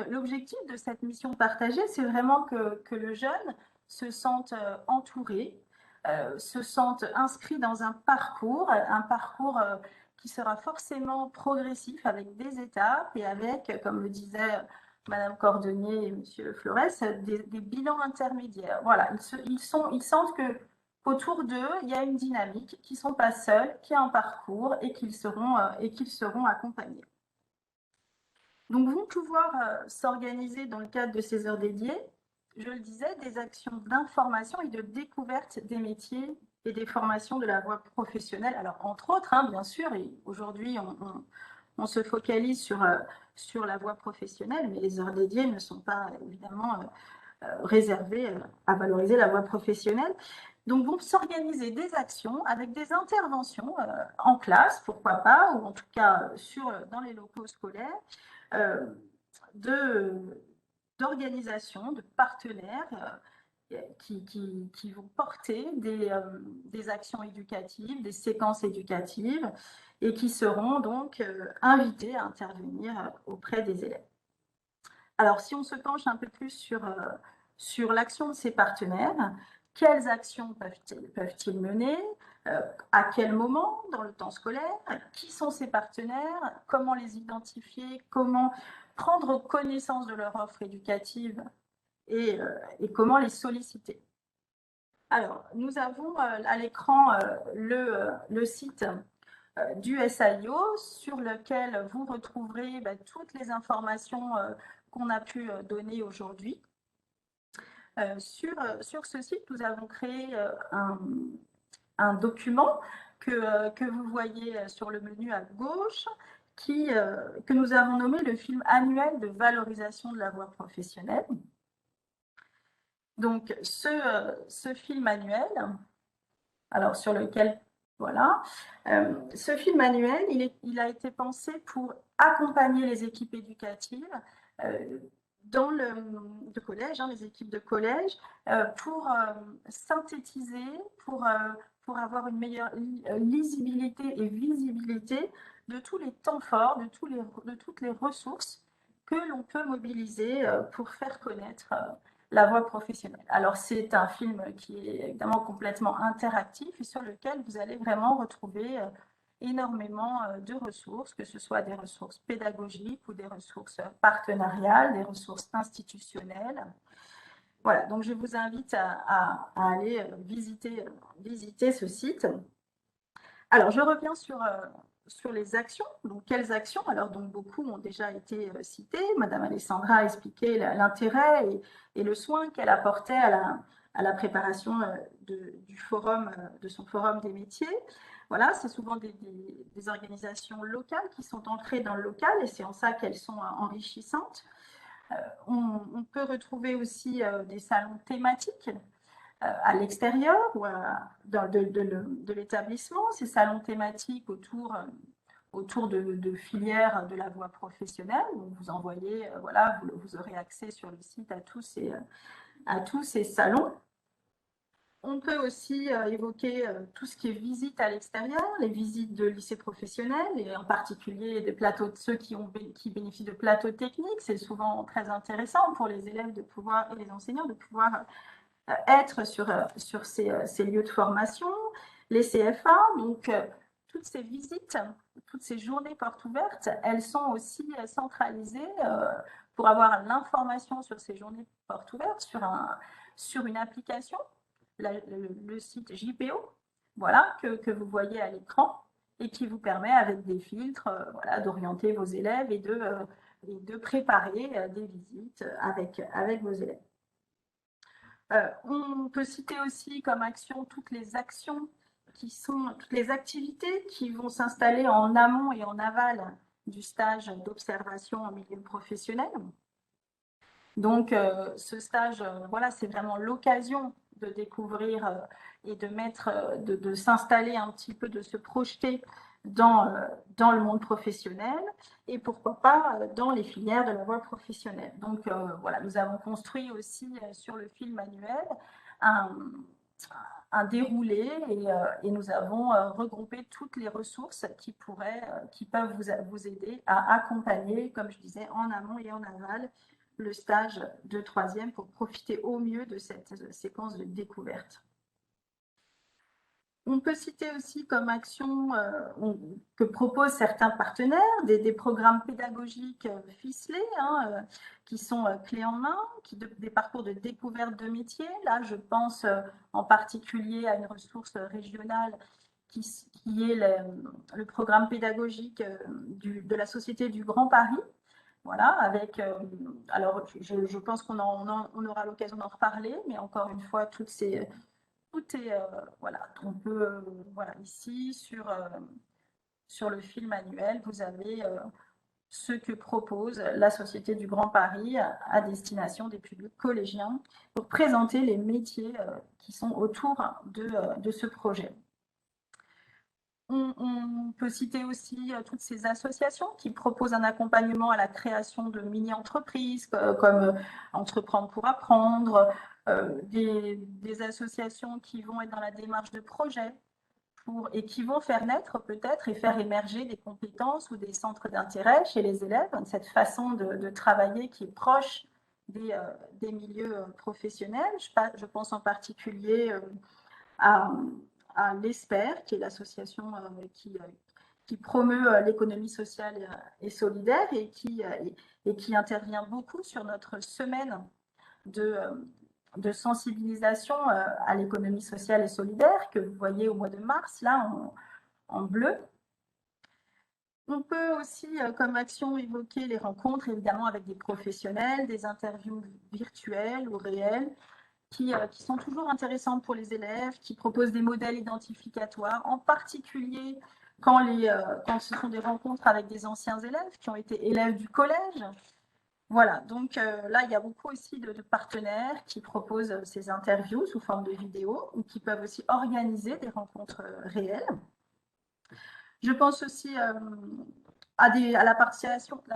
l'objectif de cette mission partagée, c'est vraiment que le jeune se sente entouré, se sente inscrit dans un parcours qui sera forcément progressif avec des étapes et avec, comme le disait Madame Cordonnier et Monsieur Flores, des bilans intermédiaires. Voilà, ils sentent que autour d'eux, il y a une dynamique, qu'ils ne sont pas seuls, qu'il y a un parcours et qu'ils seront accompagnés. Donc, vont pouvoir s'organiser dans le cadre de ces heures dédiées, je le disais, des actions d'information et de découverte des métiers et des formations de la voie professionnelle. Alors, entre autres, hein, bien sûr, et aujourd'hui, on se focalise sur la voie professionnelle, mais les heures dédiées ne sont pas évidemment réservées à valoriser la voie professionnelle. Donc, vont s'organiser des actions avec des interventions en classe, pourquoi pas, ou en tout cas dans les locaux scolaires, d'organisations, de partenaires qui vont porter des actions éducatives, des séquences éducatives, et qui seront donc invités à intervenir auprès des élèves. Alors, si on se penche un peu plus sur l'action de ces partenaires, quelles actions peuvent-ils mener, à quel moment dans le temps scolaire, qui sont ces partenaires, comment les identifier, comment prendre connaissance de leur offre éducative et comment les solliciter. Alors, nous avons à l'écran le site du SAIO sur lequel vous retrouverez toutes les informations qu'on a pu donner aujourd'hui. Sur ce site, nous avons créé un document que vous voyez sur le menu à gauche, que nous avons nommé le film annuel de valorisation de la voie professionnelle. Donc, ce film annuel, alors sur lequel, voilà, ce film annuel, il a été pensé pour accompagner les équipes éducatives de collège, les équipes de collège, pour synthétiser, pour avoir une meilleure lisibilité et visibilité de tous les temps forts, de toutes les ressources que l'on peut mobiliser pour faire connaître la voie professionnelle. Alors, c'est un film qui est évidemment complètement interactif et sur lequel vous allez vraiment retrouver énormément de ressources, que ce soit des ressources pédagogiques ou des ressources partenariales, des ressources institutionnelles. Voilà, donc je vous invite à aller visiter ce site. Alors, je reviens sur les actions. Donc, quelles actions? Alors, donc, beaucoup ont déjà été citées. Madame Alessandra a expliqué l'intérêt et le soin qu'elle apportait à la préparation du forum, de son forum des métiers. Voilà, c'est souvent des organisations locales qui sont ancrées dans le local et c'est en ça qu'elles sont enrichissantes. On peut retrouver aussi des salons thématiques à l'extérieur ou de l'établissement, ces salons thématiques autour de filières de la voie professionnelle. Donc vous envoyez, voilà, vous aurez accès sur le site à tous ces salons. On peut aussi évoquer tout ce qui est visite à l'extérieur, les visites de lycées professionnels et en particulier des plateaux, ceux qui bénéficient de plateaux techniques. C'est souvent très intéressant pour les élèves de pouvoir et les enseignants de pouvoir être sur ces lieux de formation, les CFA. Donc, toutes ces visites, toutes ces journées portes ouvertes, elles sont aussi centralisées pour avoir l'information sur ces journées portes ouvertes sur une application, le site JPO, voilà, que vous voyez à l'écran et qui vous permet, avec des filtres, voilà, d'orienter vos élèves et de préparer des visites avec vos élèves. On peut citer aussi comme action toutes les actions toutes les activités qui vont s'installer en amont et en aval du stage d'observation en milieu professionnel. Donc, ce stage, voilà, c'est vraiment l'occasion de découvrir et de s'installer un petit peu, de se projeter dans le monde professionnel et pourquoi pas dans les filières de la voie professionnelle. Donc, voilà, nous avons construit aussi sur le film annuel un déroulé et nous avons regroupé toutes les ressources qui peuvent vous aider à accompagner, comme je disais, en amont et en aval, le stage de troisième pour profiter au mieux de cette séquence de découverte. On peut citer aussi comme action que proposent certains partenaires des programmes pédagogiques ficelés qui sont clés en main, des parcours de découverte de métiers. Là, je pense en particulier à une ressource régionale qui est le programme pédagogique de la Société du Grand Paris. Voilà, avec, alors je pense qu'on aura l'occasion d'en reparler, mais encore une fois, toutes ces tout est, voilà, on peut, voilà, ici, sur le film annuel, vous avez ce que propose la Société du Grand Paris à destination des publics collégiens pour présenter les métiers qui sont autour de ce projet. On peut citer aussi toutes ces associations qui proposent un accompagnement à la création de mini-entreprises comme Entreprendre pour apprendre, des associations qui vont être dans la démarche de projet et qui vont faire naître peut-être et faire émerger des compétences ou des centres d'intérêt chez les élèves, cette façon de travailler qui est proche des milieux professionnels. Je pense en particulier à l'ESPER, qui est l'association qui promeut l'économie sociale et solidaire et qui intervient beaucoup sur notre semaine de sensibilisation à l'économie sociale et solidaire que vous voyez au mois de mars, là, en bleu. On peut aussi, comme action, évoquer les rencontres, évidemment, avec des professionnels, des interviews virtuelles ou réelles, qui sont toujours intéressantes pour les élèves, qui proposent des modèles identificatoires, en particulier quand ce sont des rencontres avec des anciens élèves qui ont été élèves du collège. Voilà, donc là, il y a beaucoup aussi de partenaires qui proposent ces interviews sous forme de vidéos ou qui peuvent aussi organiser des rencontres réelles. Je pense aussi à la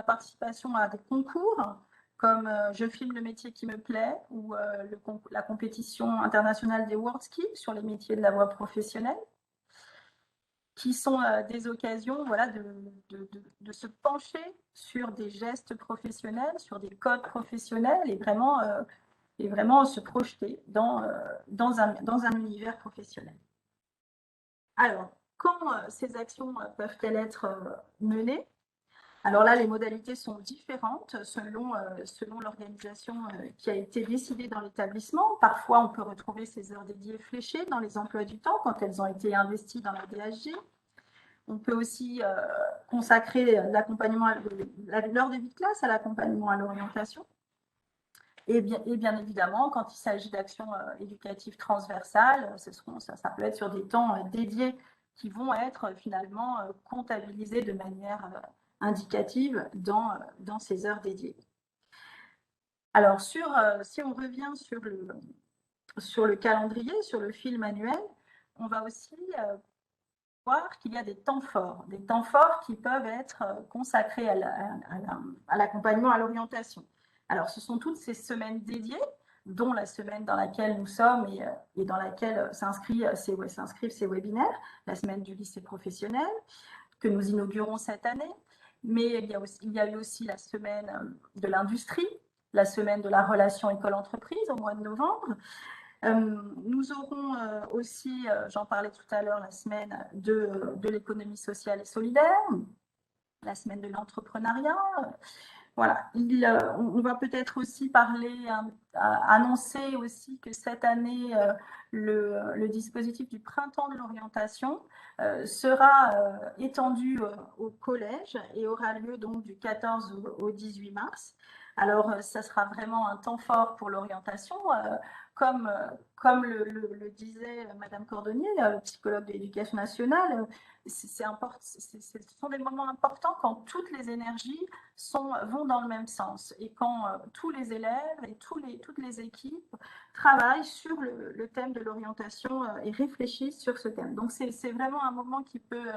participation à des concours comme Je filme le métier qui me plaît ou la compétition internationale des WorldSkills sur les métiers de la voie professionnelle, qui sont des occasions, voilà, de se pencher sur des gestes professionnels, sur des codes professionnels et vraiment se projeter dans un univers professionnel. Alors, comment ces actions peuvent-elles être menées? Alors là, les modalités sont différentes selon l'organisation qui a été décidée dans l'établissement. Parfois, on peut retrouver ces heures dédiées fléchées dans les emplois du temps quand elles ont été investies dans la DHG. On peut aussi consacrer l'accompagnement, l'heure de vie de classe à l'accompagnement à l'orientation. Et bien évidemment, quand il s'agit d'actions éducatives transversales, ça peut être sur des temps dédiés qui vont être finalement comptabilisés de manière indicative dans ces heures dédiées. Alors, si on revient sur le calendrier, sur le film annuel, on va aussi voir qu'il y a des temps forts qui peuvent être consacrés à l'accompagnement à l'orientation. Alors, ce sont toutes ces semaines dédiées, dont la semaine dans laquelle nous sommes et dans laquelle s'inscrivent ces webinaires, la semaine du lycée professionnel, que nous inaugurons cette année. Mais il y a eu aussi la semaine de l'industrie, la semaine de la relation école-entreprise au mois de novembre. Nous aurons aussi, j'en parlais tout à l'heure, la semaine de l'économie sociale et solidaire, la semaine de l'entrepreneuriat. Voilà, on va peut-être aussi annoncer aussi que cette année, le dispositif du printemps de l'orientation sera étendu au collège et aura lieu donc du 14 au 18 mars. Alors, ça sera vraiment un temps fort pour l'orientation, comme le disait Madame Cordonnier, psychologue de l'Éducation nationale. Ce sont des moments importants quand toutes les énergies vont dans le même sens et quand tous les élèves et toutes les équipes travaillent sur le thème de l'orientation et réfléchissent sur ce thème. Donc, c'est vraiment un moment qui peut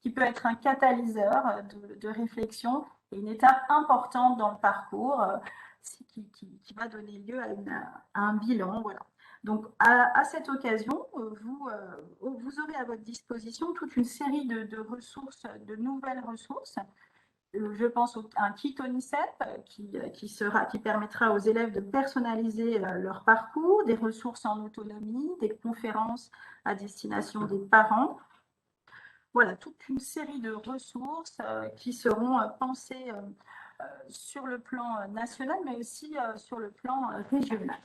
être un catalyseur de réflexion et une étape importante dans le parcours qui va donner lieu à un bilan. Voilà. Donc, à cette occasion, vous aurez à votre disposition toute une série de ressources, de nouvelles ressources. Je pense à un kit ONICEP qui permettra aux élèves de personnaliser leur parcours, des ressources en autonomie, des conférences à destination des parents. Voilà, toute une série de ressources qui seront pensées sur le plan national, mais aussi sur le plan régional.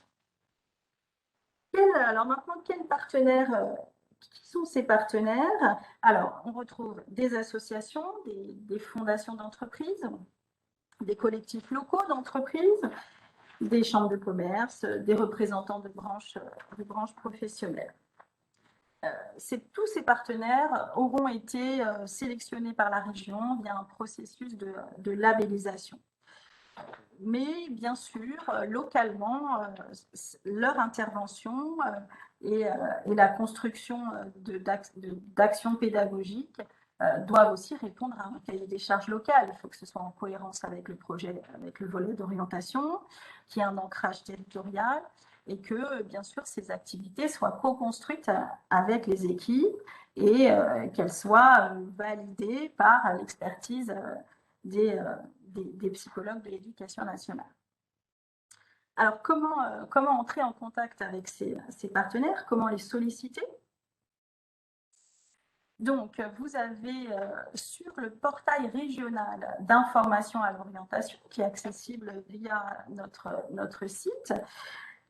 Alors maintenant, quels partenaires, qui sont ces partenaires? Alors, on retrouve des associations, des fondations d'entreprises, des collectifs locaux d'entreprises, des chambres de commerce, des représentants de branches professionnelles. tous ces partenaires auront été sélectionnés par la région via un processus de labellisation. Mais bien sûr, localement, leur intervention et la construction d'actions pédagogiques doivent aussi répondre à un cahier des charges local. Il faut que ce soit en cohérence avec le projet, avec le volet d'orientation, qu'il y ait un ancrage territorial et que, bien sûr, ces activités soient co-construites avec les équipes et qu'elles soient validées par l'expertise des psychologues de l'éducation nationale. Alors, comment entrer en contact avec ces partenaires? Comment les solliciter? Donc, vous avez sur le portail régional d'information à l'orientation, qui est accessible via notre site,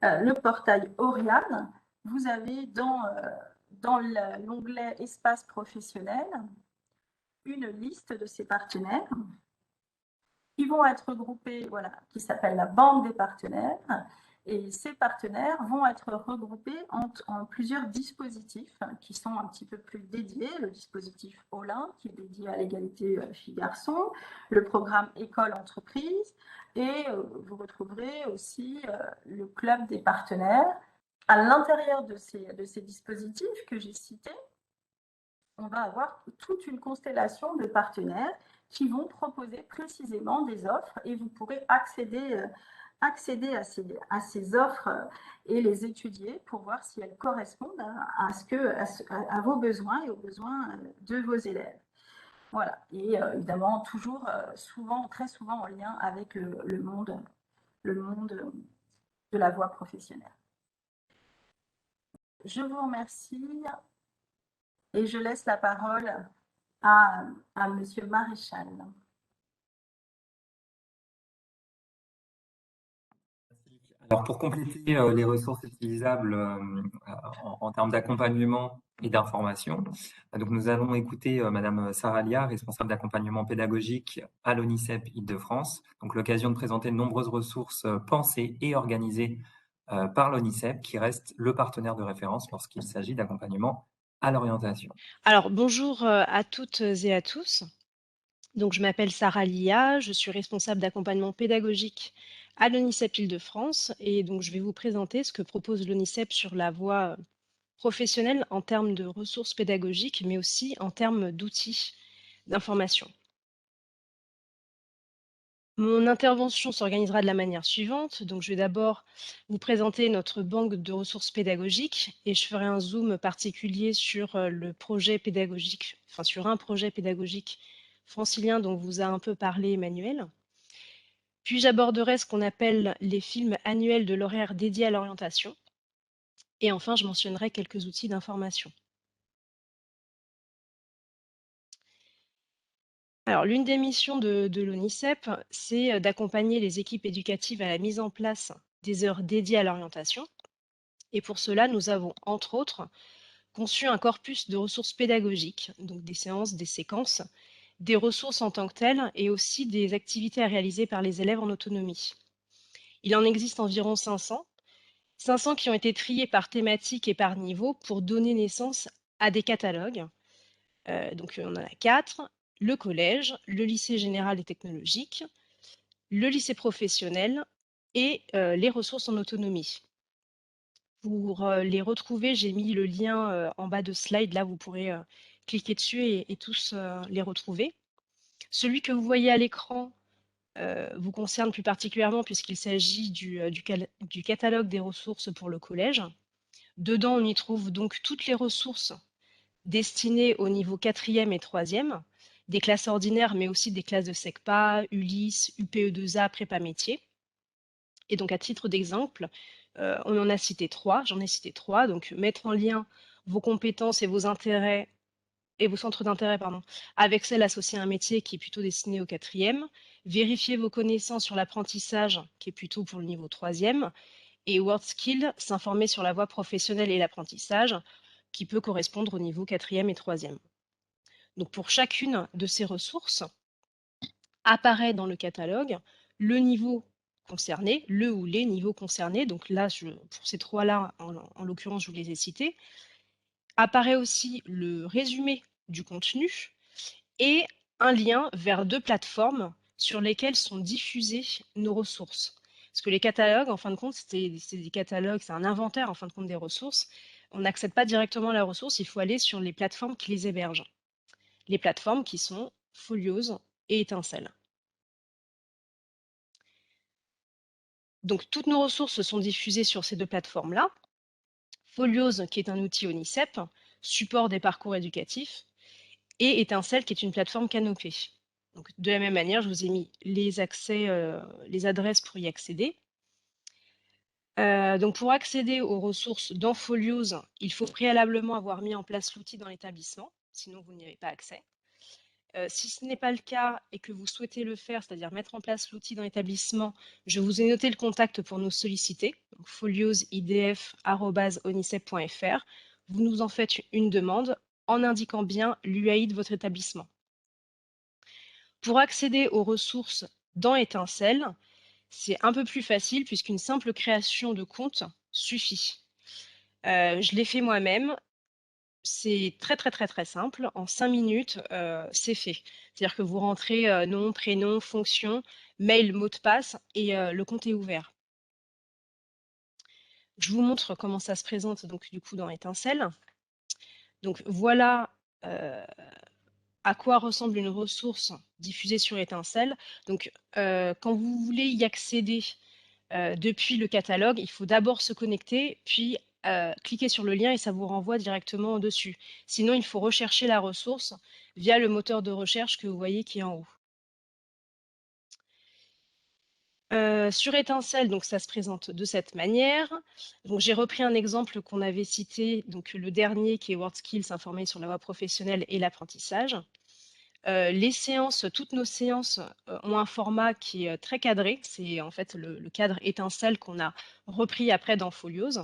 le portail Oriane, vous avez dans l'onglet Espace professionnel une liste de ces partenaires qui vont être regroupés, voilà, qui s'appelle la bande des partenaires. Et ces partenaires vont être regroupés en plusieurs dispositifs qui sont un petit peu plus dédiés. Le dispositif OLIN, qui est dédié à l'égalité filles-garçons, le programme École-Entreprise, et vous retrouverez aussi le club des partenaires. À l'intérieur de ces dispositifs que j'ai cités, on va avoir toute une constellation de partenaires qui vont proposer précisément des offres et vous pourrez accéder à ces offres et les étudier pour voir si elles correspondent à vos besoins et aux besoins de vos élèves. Voilà, et évidemment toujours très souvent en lien avec le monde de la voie professionnelle. Je vous remercie et je laisse la parole à Monsieur Maréchal. Alors, pour compléter les ressources utilisables en termes d'accompagnement et d'information, donc nous allons écouter Madame Sarah Liard, responsable d'accompagnement pédagogique à l'ONICEP Île-de-France. Donc, l'occasion de présenter de nombreuses ressources pensées et organisées par l'ONICEP, qui reste le partenaire de référence lorsqu'il s'agit d'accompagnement à l'orientation. Alors, bonjour à toutes et à tous. Donc, je m'appelle Sarah Lia, je suis responsable d'accompagnement pédagogique à l'ONICEP Île-de-France et donc je vais vous présenter ce que propose l'ONICEP sur la voie professionnelle en termes de ressources pédagogiques, mais aussi en termes d'outils d'information. Mon intervention s'organisera de la manière suivante. Donc, je vais d'abord vous présenter notre banque de ressources pédagogiques et je ferai un zoom particulier sur le projet pédagogique, enfin sur un projet pédagogique francilien dont vous a un peu parlé Emmanuel. Puis j'aborderai ce qu'on appelle les films annuels de l'horaire dédié à l'orientation. Et enfin, je mentionnerai quelques outils d'information. Alors, l'une des missions de l'ONICEP, c'est d'accompagner les équipes éducatives à la mise en place des heures dédiées à l'orientation. Et pour cela, nous avons, entre autres, conçu un corpus de ressources pédagogiques, donc des séances, des séquences, des ressources en tant que telles et aussi des activités à réaliser par les élèves en autonomie. Il en existe environ 500 qui ont été triés par thématique et par niveau pour donner naissance à des catalogues. Donc on en a 4, le collège, le lycée général et technologique, le lycée professionnel et les ressources en autonomie. Pour les retrouver, j'ai mis le lien en bas de slide, là vous pourrez cliquer dessus et tous les retrouver. Celui que vous voyez à l'écran vous concerne plus particulièrement puisqu'il s'agit du catalogue des ressources pour le collège. Dedans, on y trouve donc toutes les ressources destinées au niveau 4e et 3e, des classes ordinaires, mais aussi des classes de SECPA, ULIS, UPE2A, prépa métier. Et donc, à titre d'exemple, on en a cité 3, j'en ai cité 3, donc mettre en lien vos compétences et vos intérêts et vos centres d'intérêt, avec celles associées à un métier qui est plutôt destiné au 4e, vérifier vos connaissances sur l'apprentissage, qui est plutôt pour le niveau 3e, et WorldSkill, s'informer sur la voie professionnelle et l'apprentissage, qui peut correspondre au niveau 4e et 3e. Donc pour chacune de ces ressources, apparaît dans le catalogue le niveau concerné, le ou les niveaux concernés. Donc là, pour ces 3-là, en l'occurrence, je vous les ai cités, apparaît aussi le résumé du contenu et un lien vers 2 plateformes sur lesquelles sont diffusées nos ressources. Parce que les catalogues, en fin de compte, c'est des catalogues, c'est un inventaire en fin de compte des ressources. On n'accède pas directement à la ressource, il faut aller sur les plateformes qui les hébergent. Les plateformes qui sont Folios et Étincelle. Donc toutes nos ressources sont diffusées sur ces 2 plateformes-là. Folios, qui est un outil ONICEP, support des parcours éducatifs, et Étincelle, qui est une plateforme Canopée. Donc, de la même manière, je vous ai mis les accès, les adresses pour y accéder. Donc, pour accéder aux ressources dans Folios, il faut préalablement avoir mis en place l'outil dans l'établissement, sinon vous n'y avez pas accès. Si ce n'est pas le cas et que vous souhaitez le faire, c'est-à-dire mettre en place l'outil dans l'établissement, je vous ai noté le contact pour nous solliciter, foliosidf@onicep.fr. Vous nous en faites une demande en indiquant bien l'UAI de votre établissement. Pour accéder aux ressources dans Étincelle, c'est un peu plus facile puisqu'une simple création de compte suffit. Je l'ai fait moi-même. C'est très simple. En 5 minutes, c'est fait. C'est-à-dire que vous rentrez nom, prénom, fonction, mail, mot de passe et le compte est ouvert. Je vous montre comment ça se présente donc du coup dans Étincelle. Donc voilà à quoi ressemble une ressource diffusée sur Étincelle. Donc quand vous voulez y accéder depuis le catalogue, il faut d'abord se connecter, puis cliquer sur le lien et ça vous renvoie directement dessus. Sinon, il faut rechercher la ressource via le moteur de recherche que vous voyez qui est en haut. Sur Étincelle, donc ça se présente de cette manière. Donc j'ai repris un exemple qu'on avait cité, donc le dernier qui est WorldSkills, informé sur la voie professionnelle et l'apprentissage. Les séances, toutes nos séances ont un format qui est très cadré. C'est en fait le cadre Étincelle qu'on a repris après dans Folios.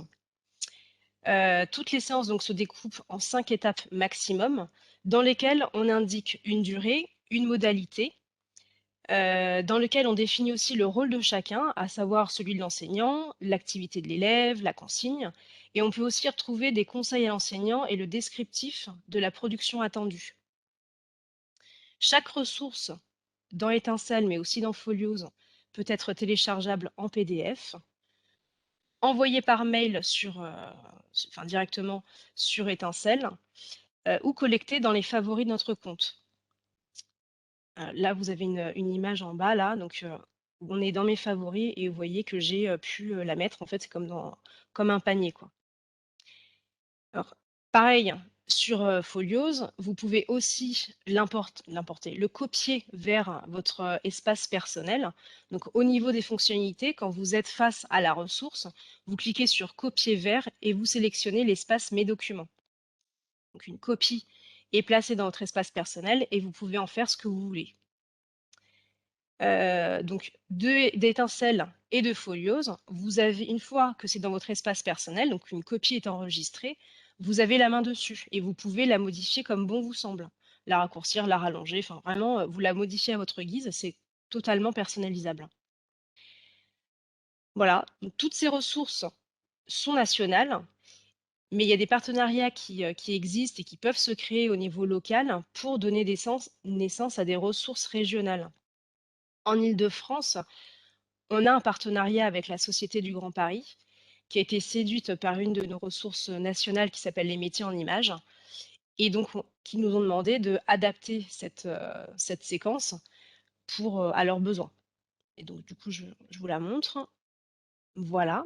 Toutes les séances donc, se découpent en 5 étapes maximum, dans lesquelles on indique une durée, une modalité, dans lequel on définit aussi le rôle de chacun, à savoir celui de l'enseignant, l'activité de l'élève, la consigne, et on peut aussi retrouver des conseils à l'enseignant et le descriptif de la production attendue. Chaque ressource dans Étincelle, mais aussi dans Folios, peut être téléchargeable en PDF, envoyée par mail directement sur Étincelle, ou collectée dans les favoris de notre compte. Là, vous avez une image en bas, là, donc on est dans mes favoris et vous voyez que j'ai pu la mettre. En fait, c'est comme un panier, quoi. Alors, pareil, sur Folios, vous pouvez aussi l'importer, le copier vers votre espace personnel. Donc, au niveau des fonctionnalités, quand vous êtes face à la ressource, vous cliquez sur Copier vers et vous sélectionnez l'espace Mes documents. Donc, une copie est placée dans votre espace personnel et vous pouvez en faire ce que vous voulez. Donc d'Étincelle et de Folios, vous avez, une fois que c'est dans votre espace personnel, donc une copie est enregistrée, vous avez la main dessus et vous pouvez la modifier comme bon vous semble. La raccourcir, la rallonger, enfin vraiment, vous la modifiez à votre guise, c'est totalement personnalisable. Voilà, donc toutes ces ressources sont nationales, mais il y a des partenariats qui existent et qui peuvent se créer au niveau local pour donner naissance à des ressources régionales. En Île-de-France, on a un partenariat avec la Société du Grand Paris, qui a été séduite par une de nos ressources nationales qui s'appelle les métiers en images, et donc qui nous ont demandé d'adapter cette séquence à leurs besoins. Et donc du coup, je vous la montre. Voilà.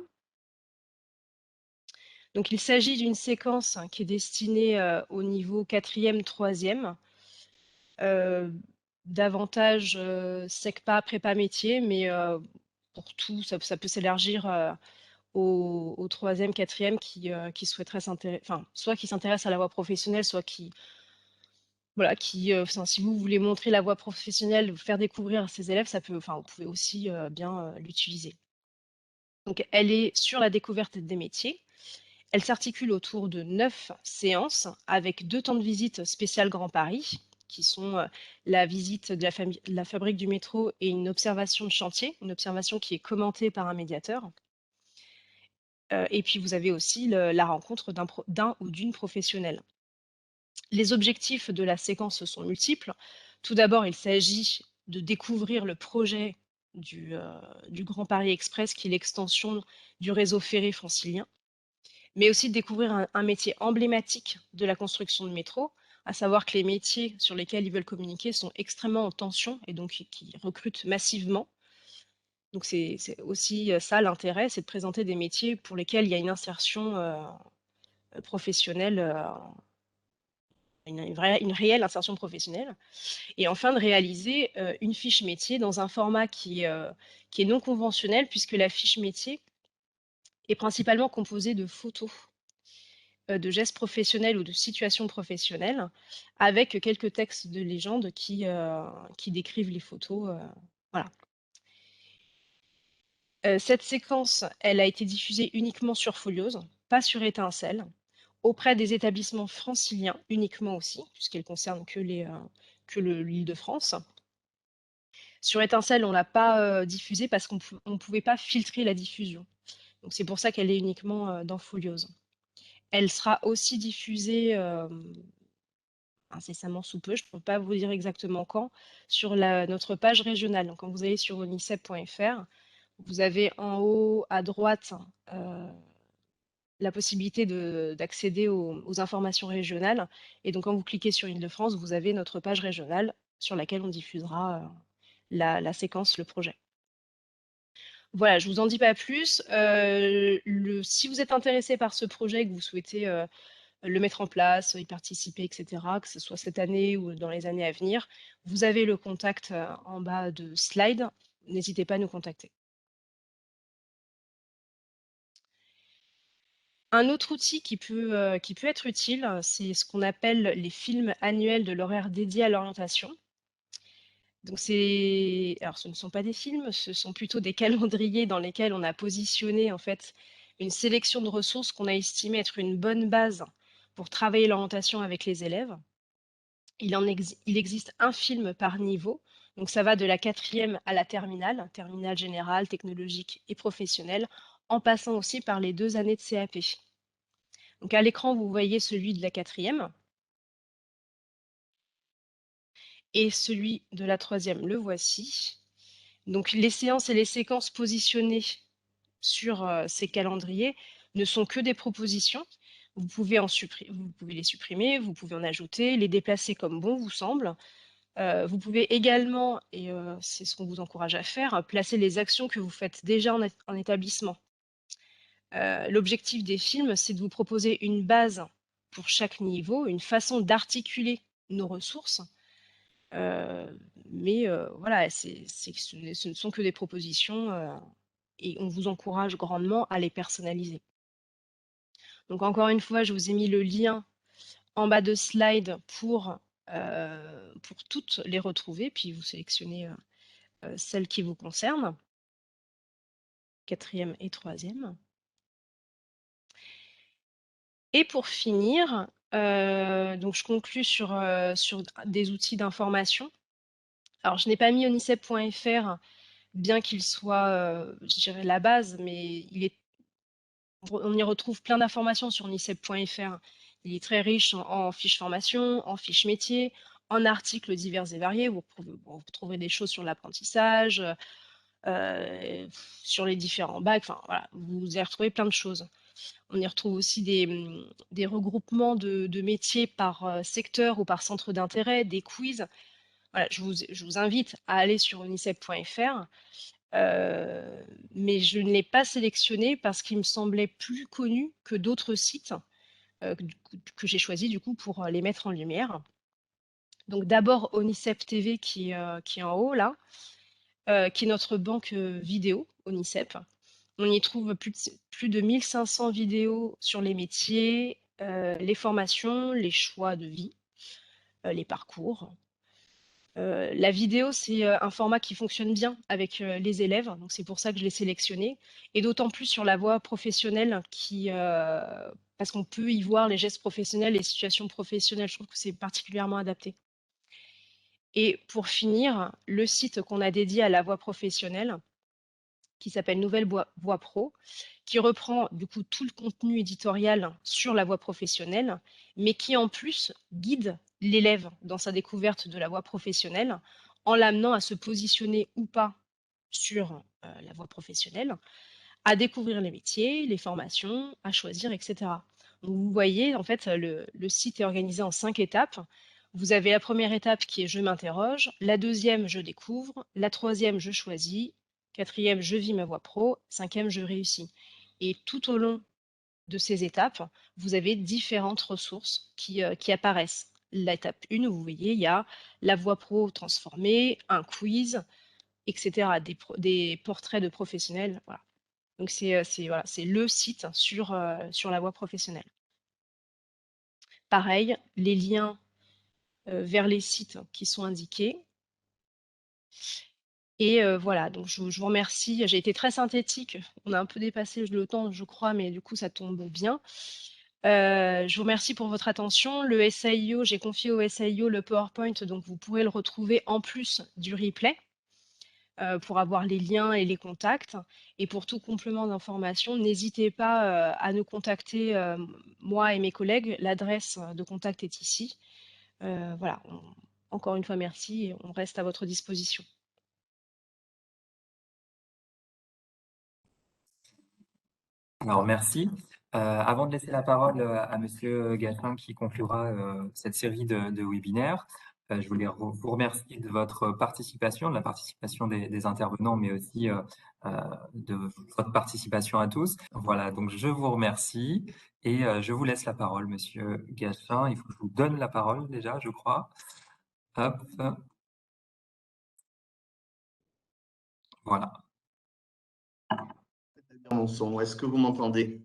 Donc il s'agit d'une séquence qui est destinée au niveau 4e, 3e, davantage SECPA, prépa métier, mais pour tout, ça peut s'élargir aux 3e, 4e qui souhaiteraient soit qui s'intéressent à la voie professionnelle, soit voilà, si vous voulez montrer la voie professionnelle, faire découvrir à ses élèves, vous pouvez aussi bien l'utiliser. Donc, elle est sur la découverte des métiers. Elle s'articule autour de 9 séances avec 2 temps de visite spéciales Grand Paris, qui sont la visite de la fabrique du métro et une observation de chantier, une observation qui est commentée par un médiateur. Et puis vous avez aussi la rencontre d'un ou d'une professionnelle. Les objectifs de la séquence sont multiples. Tout d'abord, il s'agit de découvrir le projet du Grand Paris Express, qui est l'extension du réseau ferré francilien, mais aussi de découvrir un métier emblématique de la construction de métro, à savoir que les métiers sur lesquels ils veulent communiquer sont extrêmement en tension et donc qui recrutent massivement. Donc c'est aussi ça l'intérêt, c'est de présenter des métiers pour lesquels il y a une insertion professionnelle, une réelle insertion professionnelle. Et enfin de réaliser une fiche métier dans un format qui est non conventionnel, puisque la fiche métier est principalement composée de photos de gestes professionnels ou de situations professionnelles, avec quelques textes de légende qui décrivent les photos. Voilà. Cette séquence, elle a été diffusée uniquement sur Foliose, pas sur Étincelle, auprès des établissements franciliens uniquement aussi, puisqu'elle concerne que l'Île-de-France. Sur Étincelle, on ne l'a pas diffusée parce qu'on ne pouvait pas filtrer la diffusion. Donc c'est pour ça qu'elle est uniquement dans Foliose. Elle sera aussi diffusée incessamment sous peu, je ne peux pas vous dire exactement quand, sur notre page régionale. Donc quand vous allez sur onicep.fr, vous avez en haut à droite la possibilité d'accéder aux informations régionales. Et donc quand vous cliquez sur Île-de-France, vous avez notre page régionale sur laquelle on diffusera la séquence, le projet. Voilà, je ne vous en dis pas plus. Si vous êtes intéressé par ce projet, que vous souhaitez le mettre en place, y participer, etc., que ce soit cette année ou dans les années à venir, vous avez le contact en bas de slide. N'hésitez pas à nous contacter. Un autre outil qui peut être utile, c'est ce qu'on appelle les films annuels de l'horaire dédié à l'orientation. Donc alors ce ne sont pas des films, ce sont plutôt des calendriers dans lesquels on a positionné en fait une sélection de ressources qu'on a estimé être une bonne base pour travailler l'orientation avec les élèves. Il existe un film par niveau, donc ça va de la 4e à la terminale générale, technologique et professionnelle, en passant aussi par les 2 années de CAP. Donc à l'écran, vous voyez celui de la 4e et celui de la 3e, le voici. Donc les séances et les séquences positionnées sur ces calendriers ne sont que des propositions. Vous pouvez les supprimer, vous pouvez en ajouter, les déplacer comme bon vous semble. Vous pouvez également, et c'est ce qu'on vous encourage à faire, placer les actions que vous faites déjà en établissement. L'objectif des films, c'est de vous proposer une base pour chaque niveau, une façon d'articuler nos ressources. Mais voilà, ce ne sont que des propositions et on vous encourage grandement à les personnaliser. Donc encore une fois, je vous ai mis le lien en bas de slide pour toutes les retrouver, puis vous sélectionnez celles qui vous concernent, 4e et 3e. Et pour finir, donc je conclus sur des outils d'information. Alors je n'ai pas mis onicep.fr, bien qu'il soit, je dirais, la base, mais on y retrouve plein d'informations sur onicep.fr. Il est très riche en fiches formation, en fiches métiers, en articles divers et variés. Vous trouverez des choses sur l'apprentissage, sur les différents bacs. Enfin, voilà, vous y retrouvez plein de choses. On y retrouve aussi des regroupements de métiers par secteur ou par centre d'intérêt, des quiz. Voilà, je vous invite à aller sur onicep.fr. Mais je ne l'ai pas sélectionné parce qu'il me semblait plus connu que d'autres sites que j'ai choisi du coup pour les mettre en lumière. Donc d'abord Onicep TV qui est en haut là, qui est notre banque vidéo Onicep. On y trouve plus de 1500 vidéos sur les métiers, les formations, les choix de vie, les parcours. La vidéo, c'est un format qui fonctionne bien avec les élèves, donc c'est pour ça que je l'ai sélectionné, et d'autant plus sur la voie professionnelle, parce qu'on peut y voir les gestes professionnels, les situations professionnelles. Je trouve que c'est particulièrement adapté. Et pour finir, le site qu'on a dédié à la voie professionnelle, qui s'appelle Nouvelle Voie Pro, qui reprend du coup tout le contenu éditorial sur la voie professionnelle, mais qui en plus guide l'élève dans sa découverte de la voie professionnelle en l'amenant à se positionner ou pas sur la voie professionnelle, à découvrir les métiers, les formations, à choisir, etc. Donc vous voyez, en fait, le site est organisé en 5 étapes. Vous avez la première étape qui est je m'interroge, la deuxième je découvre, la troisième je choisis, quatrième je vis ma voie pro, cinquième je réussis. Et tout au long de ces étapes, vous avez différentes ressources qui apparaissent. L'étape 1, vous voyez, il y a la voie pro transformée, un quiz, etc. Des portraits de professionnels. Voilà. Donc c'est voilà, le site sur la voie professionnelle. Pareil, les liens vers les sites qui sont indiqués. Et voilà, donc je vous remercie. J'ai été très synthétique. On a un peu dépassé le temps, je crois, mais du coup, ça tombe bien. Je vous remercie pour votre attention. Le SAIO, j'ai confié au SAIO le PowerPoint, donc vous pourrez le retrouver en plus du replay pour avoir les liens et les contacts. Et pour tout complément d'information, n'hésitez pas à nous contacter, moi et mes collègues. L'adresse de contact est ici. Voilà, encore une fois, merci et on reste à votre disposition. Alors, merci. Avant de laisser la parole à Monsieur Gaffin qui conclura cette série de webinaires, je voulais vous remercier de votre participation, de la participation des intervenants, mais aussi de votre participation à tous. Voilà, donc je vous remercie et je vous laisse la parole, Monsieur Gaffin. Il faut que je vous donne la parole déjà, je crois. Hop. Voilà. Mon son, est-ce que vous m'entendez?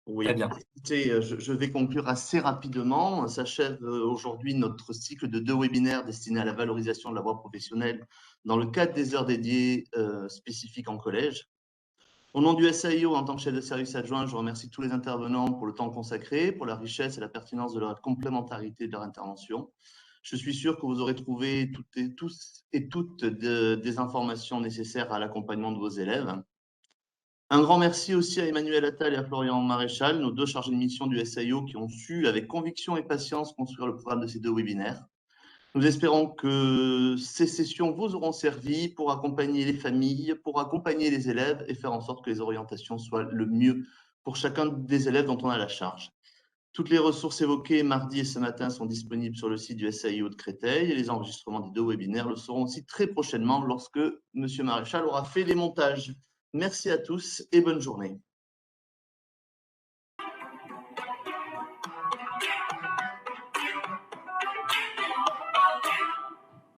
Oui. Très bien. Écoutez, je vais conclure assez rapidement. S'achève aujourd'hui notre cycle de 2 webinaires destinés à la valorisation de la voie professionnelle dans le cadre des heures dédiées spécifiques en collège. Au nom du SAIO, en tant que chef de service adjoint, je remercie tous les intervenants pour le temps consacré, pour la richesse et la pertinence de leur complémentarité de leur intervention. Je suis sûr que vous aurez trouvé tous et toutes des informations nécessaires à l'accompagnement de vos élèves. Un grand merci aussi à Emmanuel Attal et à Florian Maréchal, nos 2 chargés de mission du SAIO qui ont su, avec conviction et patience, construire le programme de ces 2 webinaires. Nous espérons que ces sessions vous auront servi pour accompagner les familles, pour accompagner les élèves et faire en sorte que les orientations soient le mieux pour chacun des élèves dont on a la charge. Toutes les ressources évoquées mardi et ce matin sont disponibles sur le site du SAIO de Créteil et les enregistrements des 2 webinaires le seront aussi très prochainement lorsque M. Maréchal aura fait les montages. Merci à tous et bonne journée.